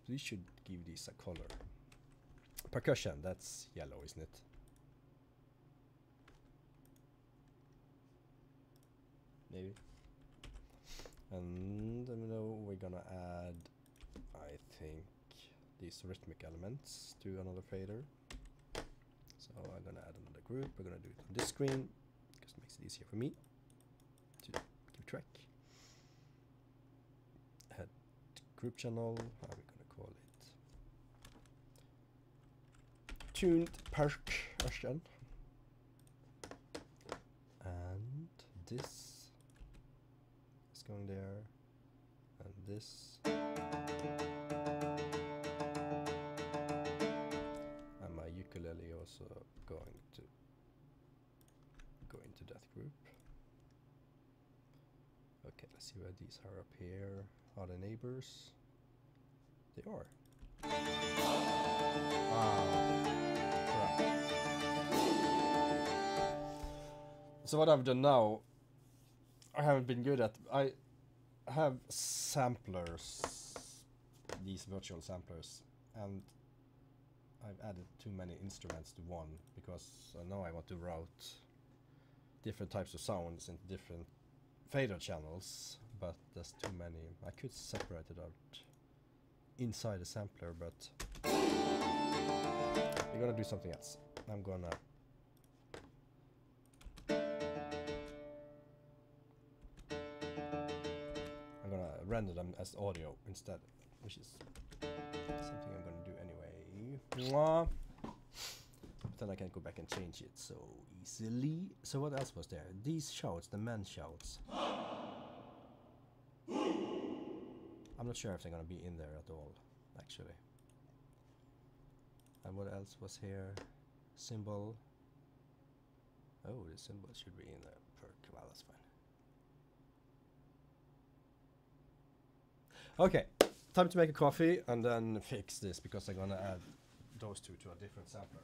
We should give these a color. Percussion, that's yellow, isn't it? Maybe. And we're gonna add, I think, these rhythmic elements to another fader. So I'm gonna add another group. We're gonna do it on this screen because it makes it easier for me to keep track. Add group channel, how are we gonna call it? Tuned percussion. And this is going there, and this. going to go into that group. Okay, let's see where these are up here. Are they neighbors? They are. Crap. So what I've done now, I haven't been good at. I have samplers, these virtual samplers, and I've added too many instruments to one because now I want to route different types of sounds into different fader channels, but there's too many. I could separate it out inside the sampler, but we're gonna do something else. I'm gonna render them as audio instead, which is something I'm gonna do anyway. Mwah. But then I can go back and change it so easily. So what else was there? These shouts, the man shouts. I'm not sure if they're gonna be in there at all, actually. And what else was here? Symbol. Oh, the symbol should be in there. Well, that's fine. Okay, time to make a coffee and then fix this because I'm gonna add those two to a different sampler.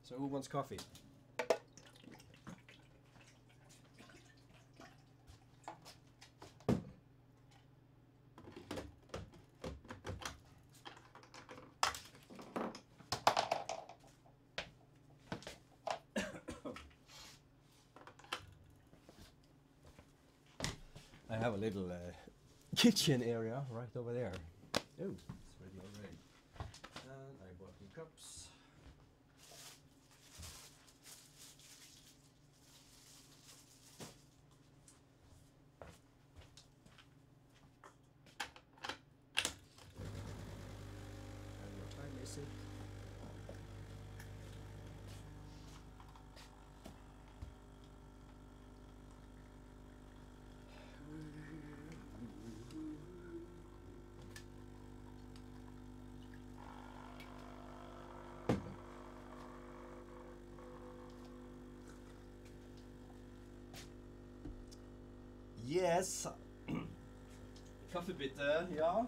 So who wants coffee? I have a little kitchen area right over there. Oh, it's ready already. And I bought new cups. And what time is it? Yes. Kaffe bitte, ja.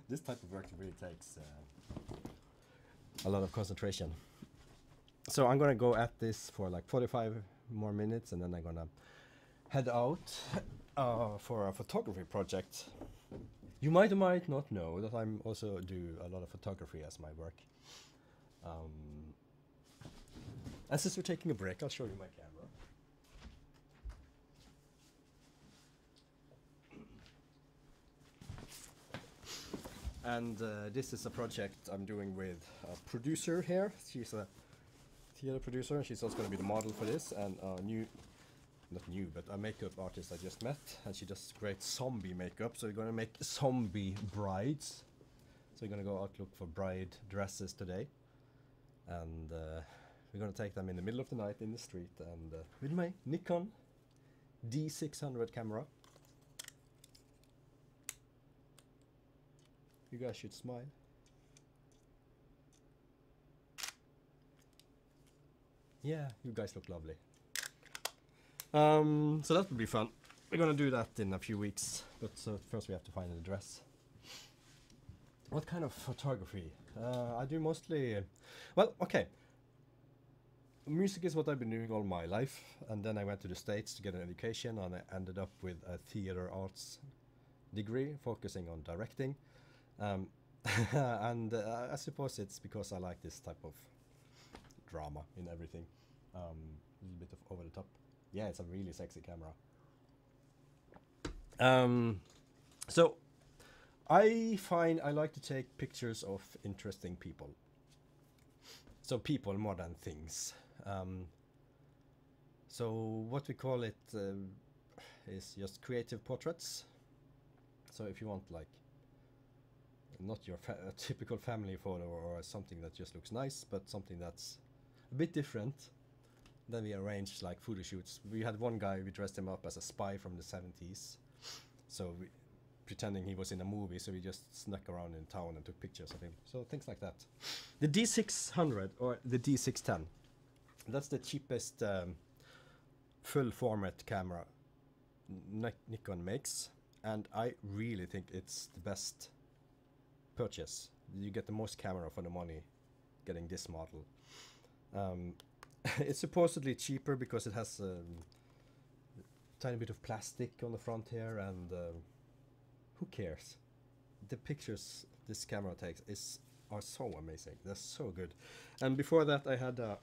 This type of work really takes a lot of concentration. So I'm gonna go at this for like 45 more minutes and then I'm gonna head out for a photography project. You might or might not know that I'm also do a lot of photography as my work. And since we're taking a break, I'll show you my camera. And this is a project I'm doing with a producer here. She's a theater producer, and she's also going to be the model for this. And a not new, but a makeup artist I just met, and she does great zombie makeup. So we're going to make zombie brides. So we're going to go out look for bride dresses today, and we're going to take them in the middle of the night in the street, and with my Nikon D600 camera. You guys should smile. Yeah, you guys look lovely. So that would be fun. We're gonna do that in a few weeks, but first we have to find an address. What kind of photography? I do mostly, well, okay. Music is what I've been doing all my life, and then I went to the States to get an education, and I ended up with a theater arts degree focusing on directing. And I suppose it's because I like this type of drama in everything. A little bit of over the top. Yeah, it's a really sexy camera. So I find I like to take pictures of interesting people. So people more than things. So what we call it is just creative portraits. So if you want like not your typical family photo or something that just looks nice, but something that's a bit different, then we arranged like photo shoots. We had one guy, we dressed him up as a spy from the 70s. So we, pretending he was in a movie, so we just snuck around in town and took pictures of him. So things like that. The D600 or the D610, that's the cheapest full format camera Nikon makes, and I really think it's the best purchase. You get the most camera for the money getting this model. It's supposedly cheaper because it has a tiny bit of plastic on the front here, and who cares? The pictures this camera takes are so amazing. They're so good. And before that I had a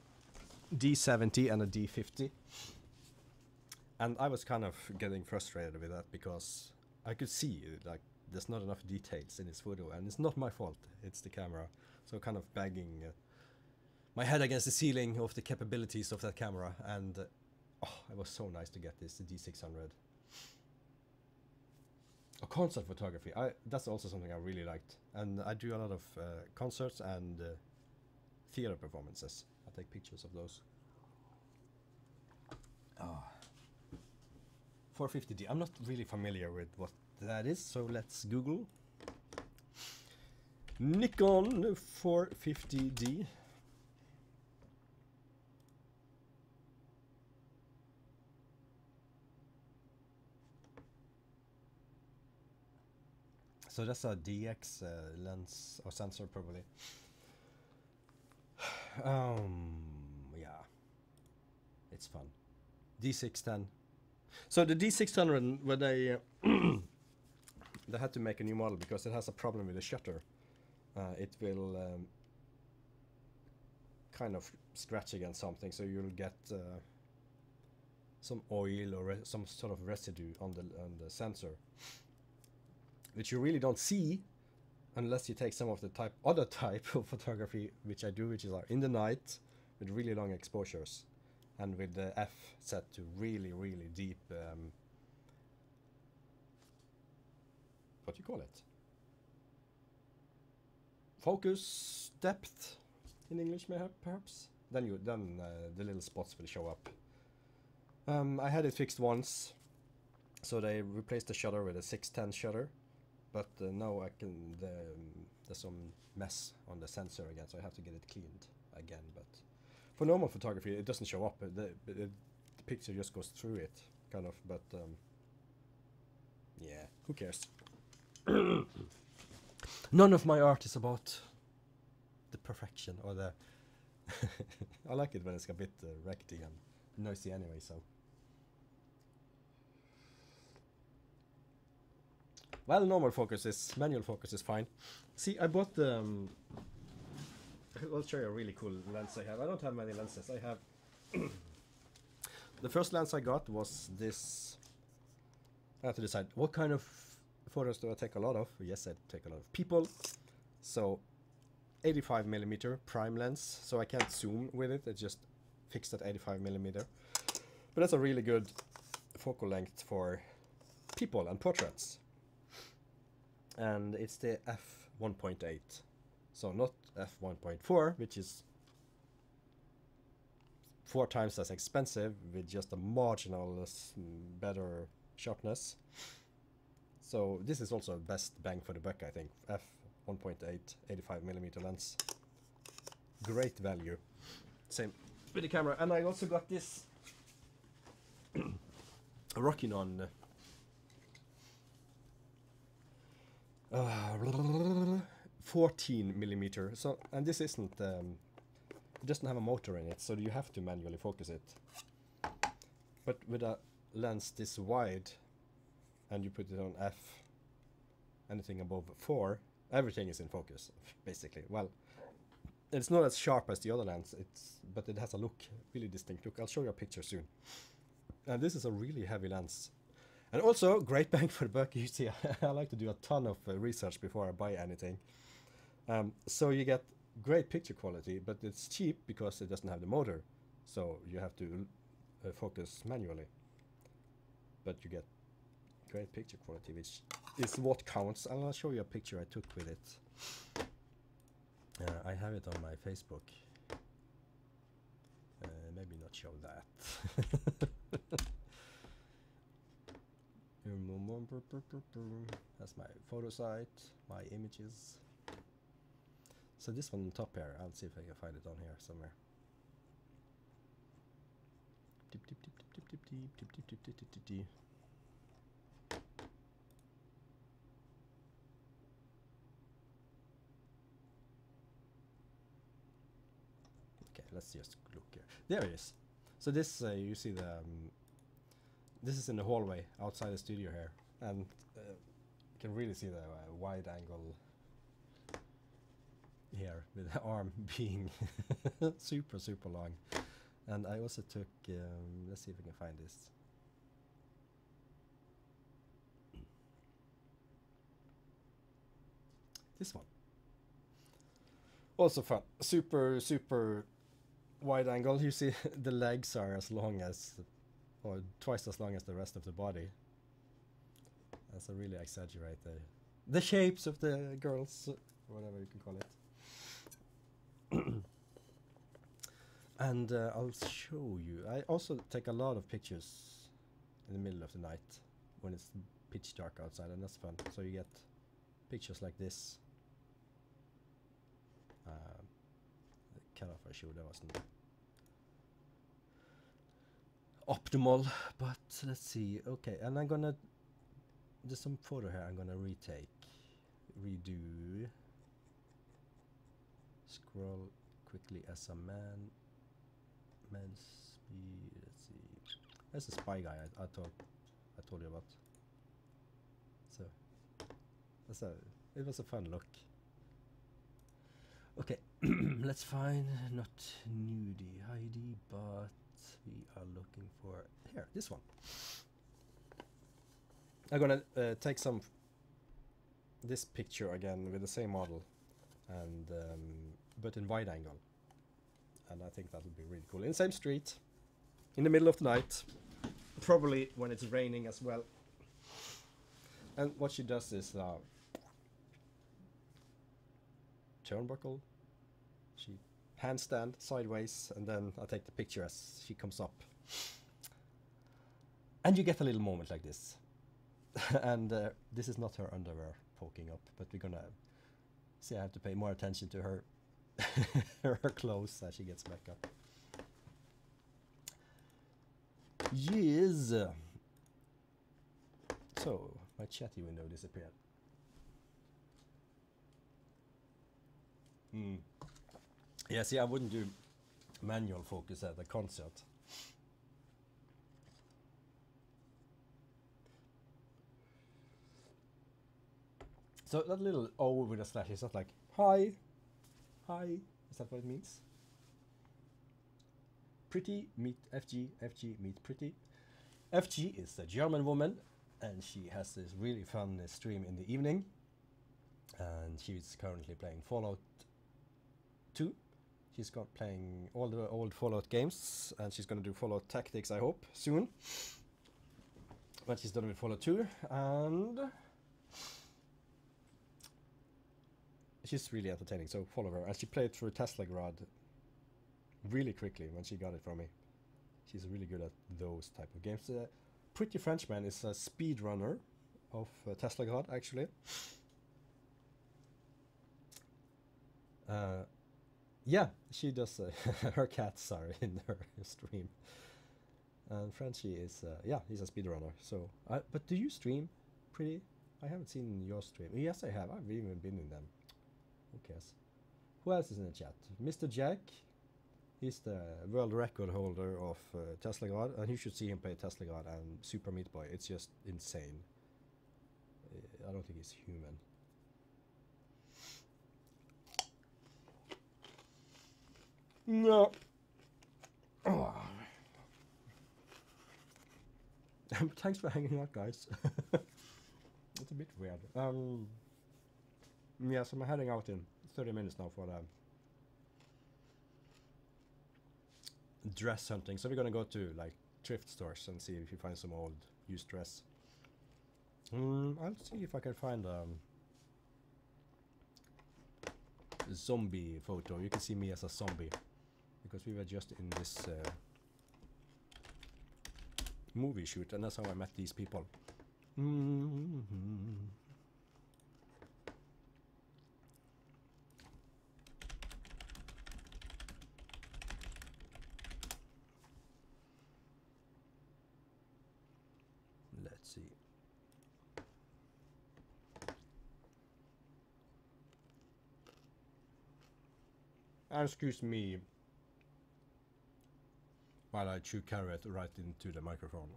D70 and a D50. And I was kind of getting frustrated with that because I could see like there's not enough details in this photo, and it's not my fault, it's the camera. So kind of banging my head against the ceiling of the capabilities of that camera, and oh, it was so nice to get this, the D600. Concert photography, that's also something I really liked, and I do a lot of concerts and theater performances. I take pictures of those. 450D. I'm not really familiar with what that is, so let's Google. Nikon 450D. So that's a DX lens or sensor probably. Yeah, it's fun. D610. So the D600, when they they had to make a new model because it has a problem with the shutter. It will kind of scratch against something, so you'll get some oil or some sort of residue on the sensor, which you really don't see unless you take some of the other type of photography, which I do, which is in the night with really long exposures and with the F set to really, really deep, what do you call it? Focus depth in English, perhaps. Then the little spots will show up. I had it fixed once, so they replaced the shutter with a 610 shutter. But now there's some mess on the sensor again, so I have to get it cleaned again. But for normal photography, it doesn't show up. The picture just goes through it, kind of. But yeah, who cares? None of my art is about the perfection or the... I like it when it's a bit wreckedy and noisy anyway, so... Well, manual focus is fine. See, I bought the... I'll show you a really cool lens I have. I don't have many lenses. I have... The first lens I got was this... I have to decide, what kind of photos do I take a lot of? Yes, I take a lot of people. So, 85mm prime lens. So I can't zoom with it. It's just fixed at 85mm. But that's a really good focal length for people and portraits. And it's the f1.8, so not f1.4, which is 4 times as expensive with just a marginal better sharpness. So this is also best bang for the buck, I think. f1.8 85mm lens, great value. Same with the camera. And I also got this Rockinon 14mm. So, and this isn't it doesn't have a motor in it, so you have to manually focus it. But with a lens this wide and you put it on f, anything above 4, everything is in focus basically. Well, it's not as sharp as the other lens, but it has a look, really distinct look. I'll show you a picture soon. And this is a really heavy lens. And also, great bang for the buck. You see, I like to do a ton of research before I buy anything. So you get great picture quality, but it's cheap because it doesn't have the motor. so you have to focus manually. But you get great picture quality, which is what counts. And I'll show you a picture I took with it. I have it on my Facebook. Maybe not show that. That's my photo site, my images. So this one on top here, I'll see if I can find it on here somewhere. Dip, dip, dip, dip, dip, dip, dip, dip, dip, dip, dip, dip, dip. Okay, let's just look here. There it is. So this, you see the, this is in the hallway outside the studio here, and you can really see the wide angle here with the arm being super, super long. And I also took, let's see if we can find this. This one. Also fun. Super, super wide angle. You see the legs are as long as, or twice as long as the rest of the body. That's a really exaggerate the shapes of the girls, whatever you can call it. And I'll show you. I also take a lot of pictures in the middle of the night when it's pitch dark outside, and that's fun. So you get pictures like this. Cut off I showed that wasn't optimal, but let's see. Okay, and I'm gonna, there's some photo here I'm gonna redo. Scroll quickly as a man. Man's speed. Let's see. That's a spy guy I told you about. So it was a fun look. Okay, let's find not nudie Heidi, but we are looking for here, this one. I'm gonna take this picture again with the same model, and but in wide angle, and I think that'll be really cool. In the same street, in the middle of the night, probably when it's raining as well. And what she does is turnbuckle. She handstand sideways, and then I take the picture as she comes up. And you get a little moment like this. And this is not her underwear poking up, but we're gonna see. I have to pay more attention to her her clothes as she gets back up. Yes. So my chatty window disappeared. Yeah, see, I wouldn't do manual focus at a concert. So that little O with a slash is not like hi, hi. Is that what it means? Pretty meet FG, FG meet pretty. FG is a German woman, and she has this really fun stream in the evening. And she's currently playing Fallout 2. She's got playing all the old Fallout games, and she's going to do Fallout Tactics, I hope, soon. But she's done with Fallout 2, and she's really entertaining, so follow her. And she played through Teslagrad really quickly when she got it from me. She's really good at those type of games. Pretty Frenchman is a speedrunner of Teslagrad, actually. Yeah, she does. Her cats are in her stream. And Frenchie is, yeah, he's a speedrunner. So, but do you stream, Pretty? I haven't seen your stream. Yes, I have. I've even been in them. Who cares? Who else is in the chat? Mr. Jack. He's the world record holder of Teslagrad, and you should see him play Teslagrad and Super Meat Boy. It's just insane. I don't think he's human. No. Oh. Thanks for hanging out, guys. It's a bit weird. Yeah, so I'm heading out in 30 minutes now for dress hunting. So we're gonna go to like thrift stores and see if you find some old used dress. I'll see if I can find a zombie photo. You can see me as a zombie because we were just in this movie shoot, and that's how I met these people. Let's see. Excuse me while I chew carrot right into the microphone.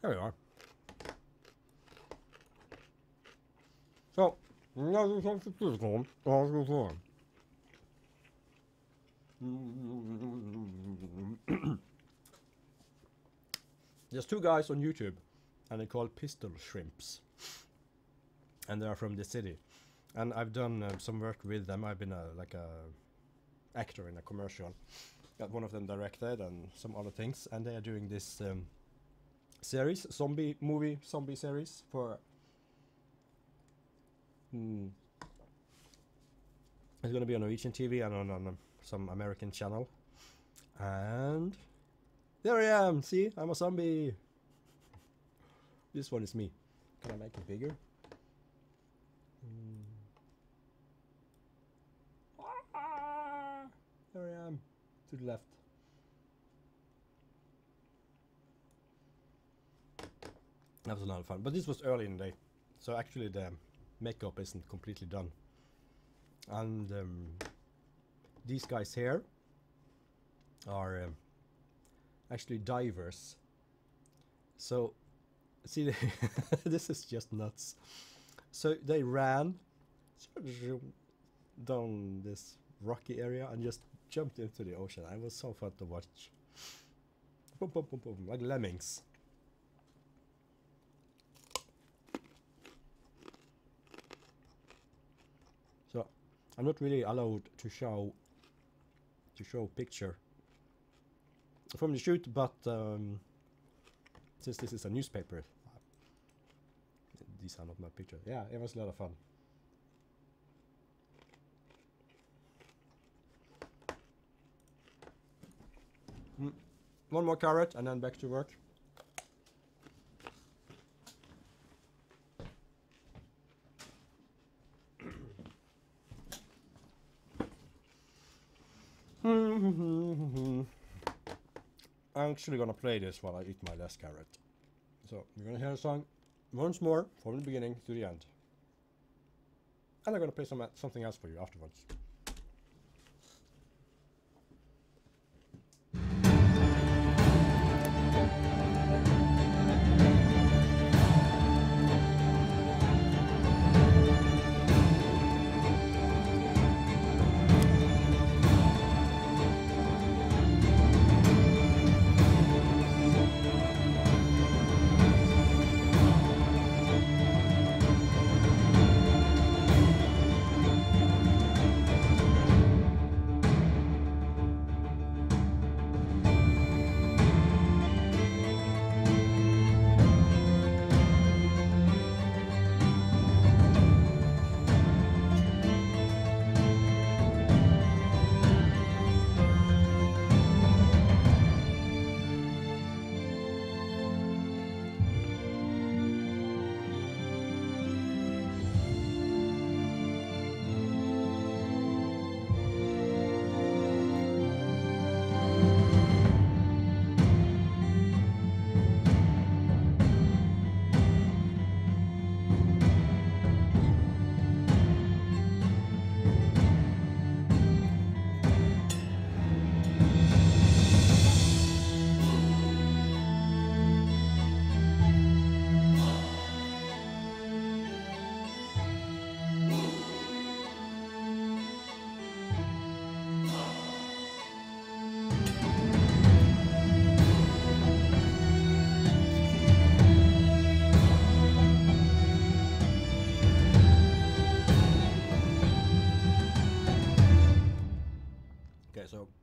There we are. So, there's two guys on YouTube, and they're called Pistol Shrimps, and they are from the city. And I've done some work with them. I've been like a actor in a commercial. Got one of them directed and some other things, and they are doing this series, zombie series for. It's gonna be on Norwegian TV and on some American channel. And there I am. See, I'm a zombie. This one is me. Can I make it bigger? There I am, to the left. That was a lot of fun, but this was early in the day, so actually the makeup isn't completely done. And these guys here are actually divers. So, see, this is just nuts. So they ran down this rocky area and just jumped into the ocean. It was so fun to watch. Boom, boom, boom, boom, like lemmings. So I'm not really allowed to show picture from the shoot, but since this is a newspaper, these are not my pictures. Yeah, it was a lot of fun. One more carrot and then back to work. I'm actually gonna play this while I eat my last carrot. So we're gonna hear a song once more from the beginning to the end. And I'm gonna play something else for you afterwards.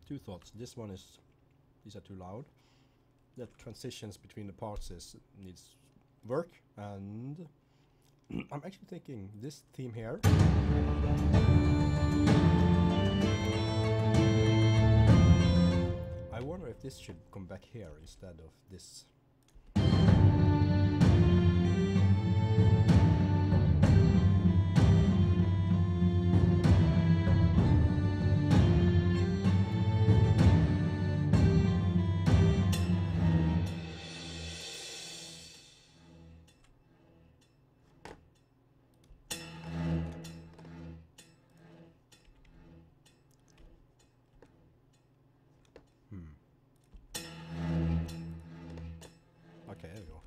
two thoughts. This one is, these are too loud. The transitions between the parts needs work, and I'm actually thinking this theme here. I wonder if this should come back here instead of this. Okay, there we go.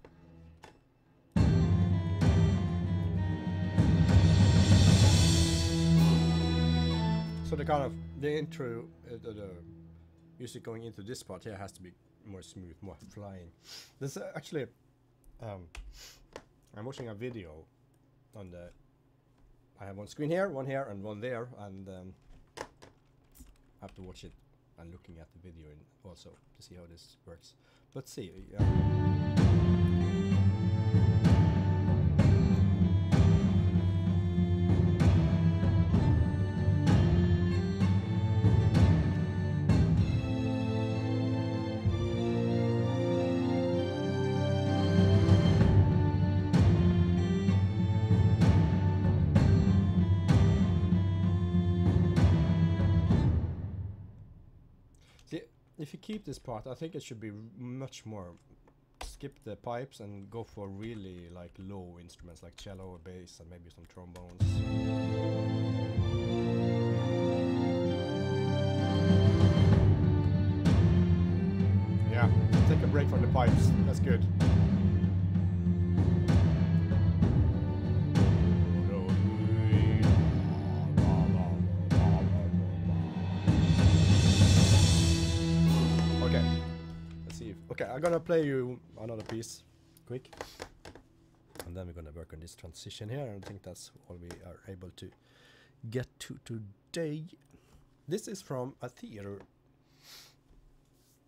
So the intro, the music going into this part here has to be more smooth, more flying. This actually, I'm watching a video on the. I have one screen here, and one there, and I have to watch it and looking at the video also to see how this works. But see. If you keep this part, I think it should be much more. Skip the pipes and go for really like low instruments like cello or bass and maybe some trombones. Yeah, take a break from the pipes. That's good. Okay, I'm gonna play you another piece, quick, and then we're gonna work on this transition here, and I think that's all we are able to get to today. This is from a theater,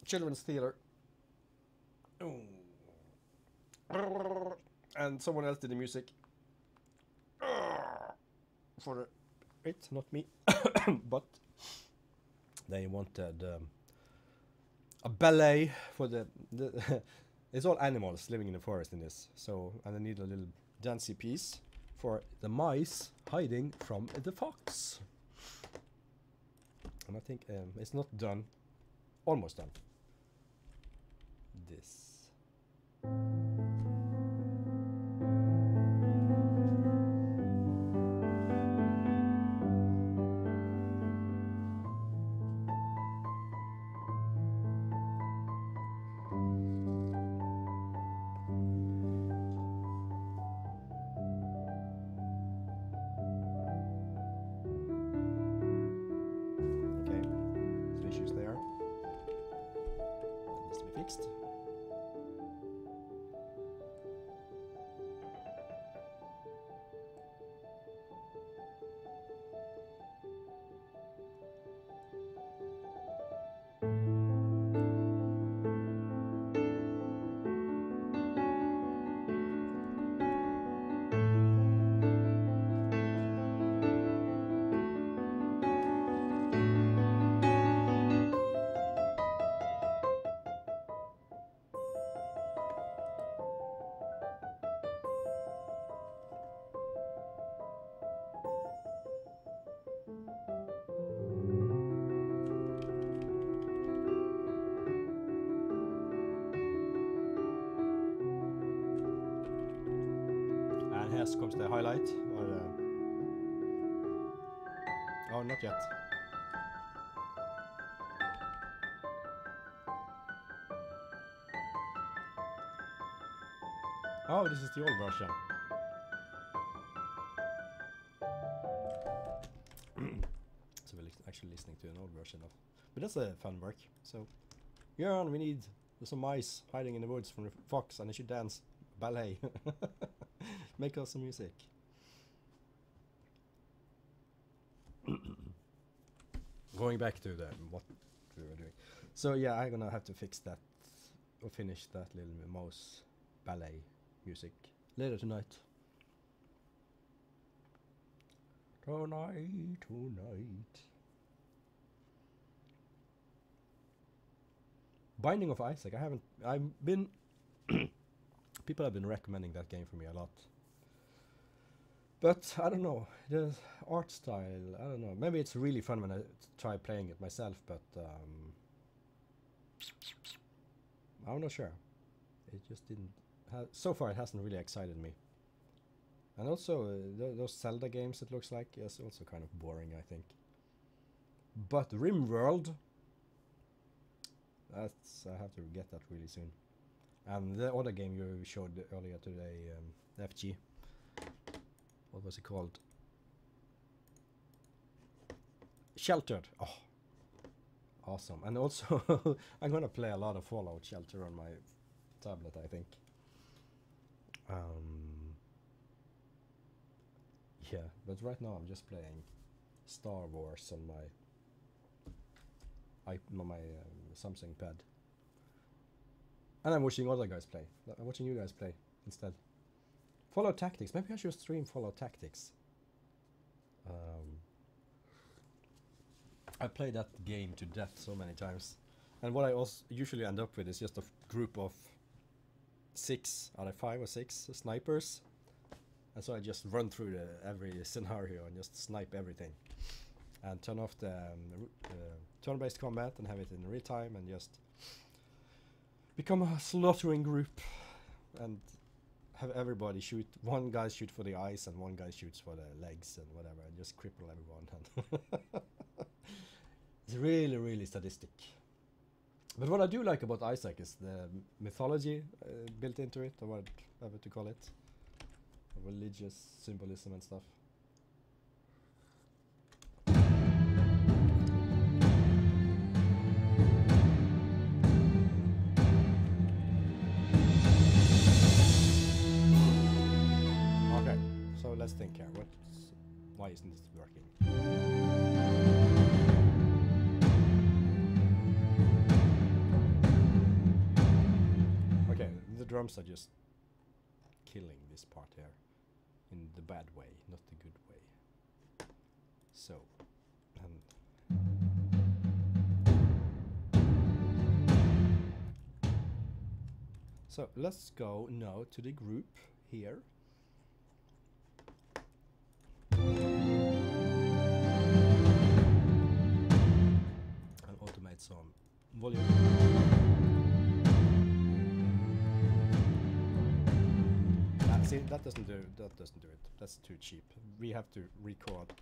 children's theater, and someone else did the music for it, not me, but they wanted a ballet for the it's all animals living in the forest in this, so, and I need a little dancey piece for the mice hiding from the fox, and I think it's not done, almost done. This. Here comes the highlight. Oh, not yet. Oh, this is the old version. So we're actually listening to an old version of. But that's a fun work. So, Jörn, we need some mice hiding in the woods from the fox, and they should dance ballet. Make us some music. Going back to what we were doing. So yeah, I'm gonna have to fix that or finish that little mouse ballet music later tonight. Tonight. Binding of Isaac. I've been. People have been recommending that game for me a lot. But I don't know, the art style, I don't know. Maybe it's really fun when I try playing it myself, but I'm not sure. It just didn't. So far, it hasn't really excited me. And also, those Zelda games, it looks like, is also kind of boring, I think. But RimWorld, I have to get that really soon. And the other game you showed earlier today, FG. What was it called? Sheltered. Oh, awesome. And also, I'm gonna play a lot of Fallout Shelter on my tablet, I think. Yeah, but right now I'm just playing Star Wars on my Samsung pad. And I'm watching other guys play. I'm watching you guys play instead. Fallout Tactics. Maybe I should stream Fallout Tactics. I played that game to death so many times. And what I also usually end up with is just a group of 6 out of 5 or 6 snipers. And so I just run through every scenario and just snipe everything. And turn off the turn-based combat and have it in real time and just become a slaughtering group and have everybody shoot. One guy shoot for the eyes and one guy shoots for the legs and whatever, and just cripple everyone. It's really, really sadistic. But what I do like about Isaac is the mythology built into it, or whatever to call it. Religious symbolism and stuff. Okay, so let's think here. Why isn't this working? Okay, the drums are just killing this part here. In the bad way, not the good way. So, so let's go now to the group here. And automate some volume. See, that doesn't do it. That's too cheap. We have to record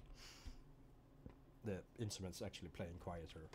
the instruments actually playing quieter.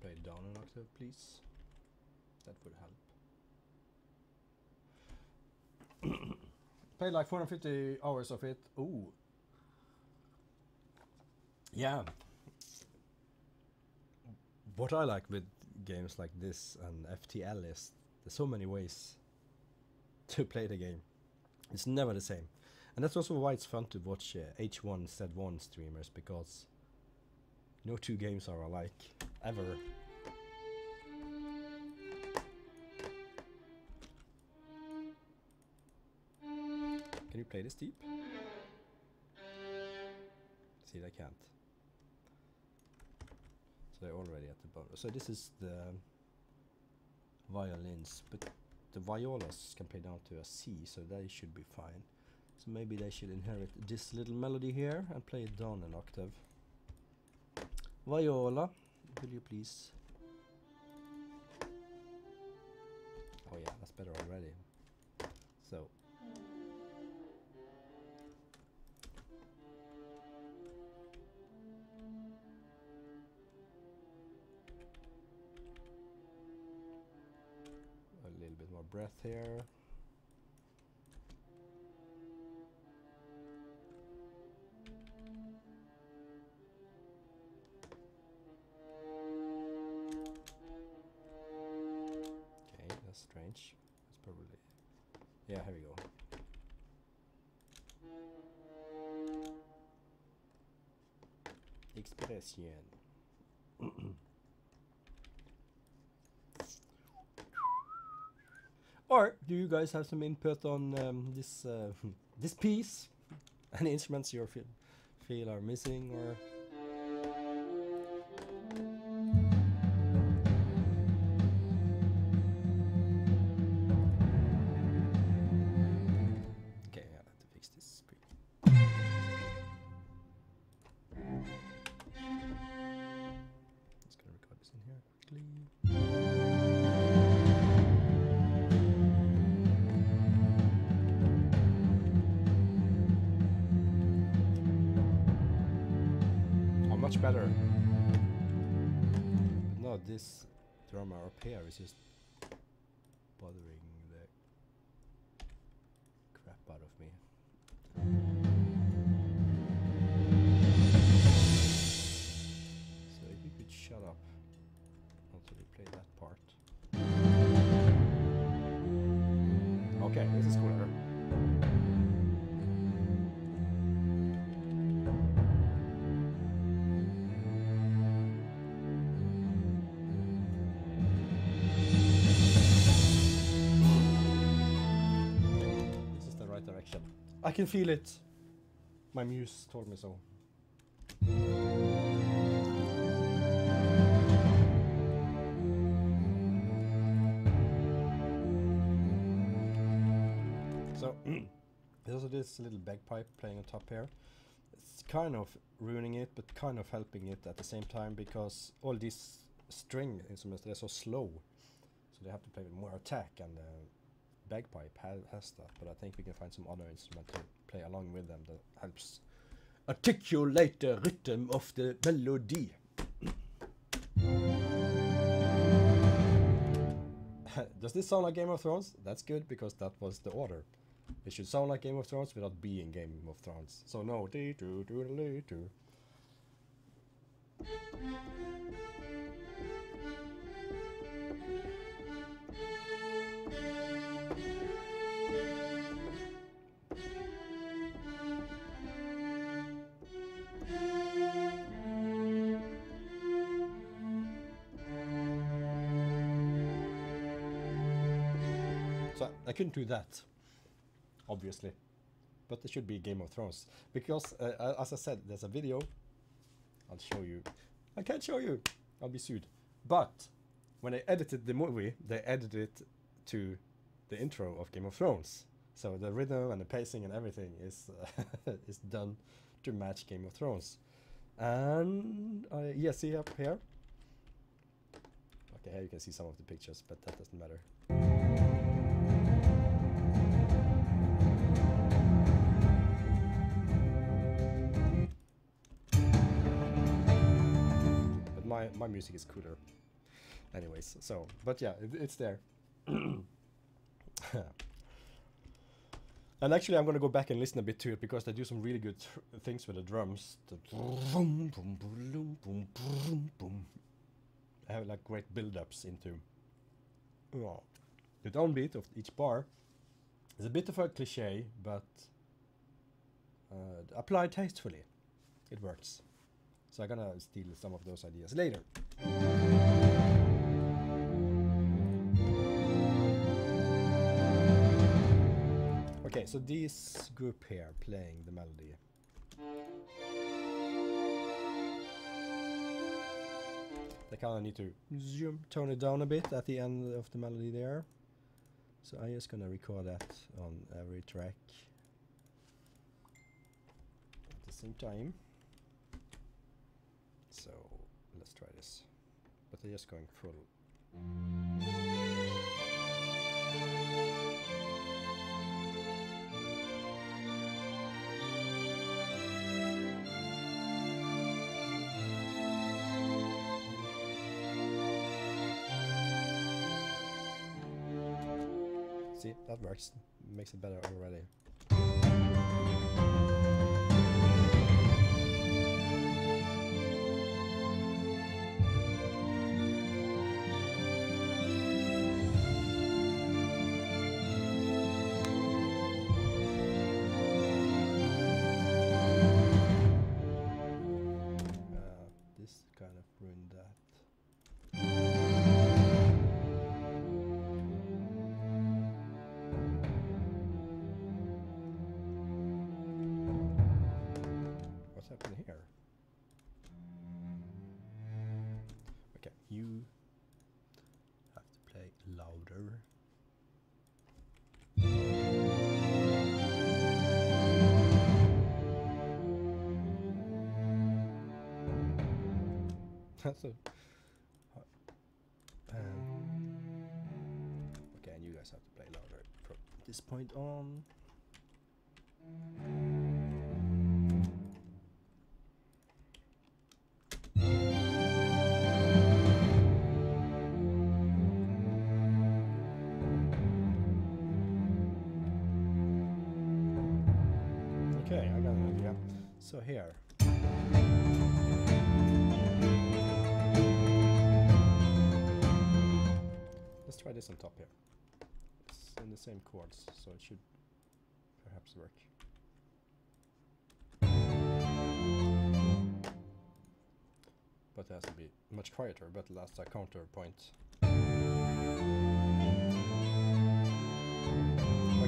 Play down an octave, please. That would help. Played like 450 hours of it. Ooh. Yeah. What I like with games like this and FTL is there's so many ways to play the game. It's never the same. And that's also why it's fun to watch H1Z1 streamers, because No two games are alike, ever. Can you play this deep? See, I can't. So they're already at the bottom. So this is the violins, but the violas can play down to a C, so they should be fine. So maybe they should inherit this little melody here and play it down an octave. Viola, will you please? Oh yeah, that's better already. So. A little bit more breath here. Strange. It's probably... Yeah, here we go. Expression. Or do you guys have some input on this this piece? Any instruments you feel are missing, or? Much better. But no, this drummer up here is just bothering the crap out of me. So if you could shut up until we play that part. Okay, this is cooler. I can feel it. My muse told me so. So there's also this little bagpipe playing on top here. It's kind of ruining it, but kind of helping it at the same time, because all these string instruments, they're so slow, so they have to play with more attack, and bagpipe has that, but I think we can find some other instrument to play along with them that helps articulate the rhythm of the melody. Does this sound like Game of Thrones? That's good, because that was the order. It should sound like Game of Thrones without being Game of Thrones. So no. So I couldn't do that, obviously, but there should be Game of Thrones, because as I said, there's a video. I'll show you. I can't show you, I'll be sued. But when they edited the movie, they edited it to the intro of Game of Thrones, so the rhythm and the pacing and everything is is done to match Game of Thrones. And yeah, see up here. Okay, here you can see some of the pictures, but that doesn't matter. My music is cooler. Anyways, so, but yeah, it's there. And actually I'm gonna go back and listen a bit to it, because they do some really good things with the drums. I have like great build-ups into the downbeat of each bar. It's a bit of a cliche, but applied tastefully, it works. So I'm gonna steal some of those ideas later. Okay, so this group here playing the melody. I kind of need to tone it down a bit at the end of the melody there. So I'm just gonna record that on every track at the same time. So let's try this. But I'm just going full. See, that works. Makes it better already. This kind of ruined that. What's happening here? Okay, you have to play louder. That's a okay, and you guys have to play louder from this point on. Okay, I got an idea. So here. Let's try this on top here. It's in the same chords, so it should perhaps work. But it has to be much quieter, but that's a counterpoint.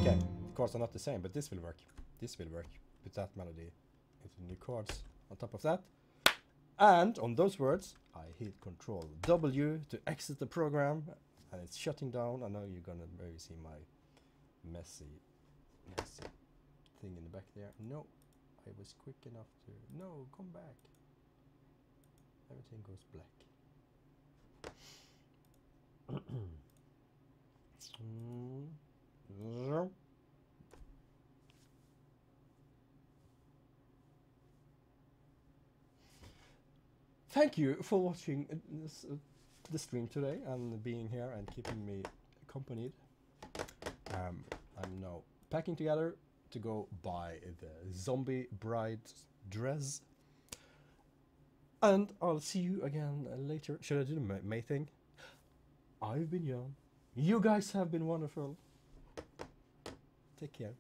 Okay, of course they're not the same, but this will work. This will work. Put that melody into new chords on top of that. And on those words, I hit Control W to exit the program, and it's shutting down. I know you're gonna maybe see my messy thing in the back there. No, I was quick enough to. No, come back. Everything goes black. Thank you for watching the stream today and being here and keeping me accompanied. I'm now packing together to go buy the zombie bride dress. And I'll see you again later. Should I do the May thing? I've been Jan. You guys have been wonderful. Take care.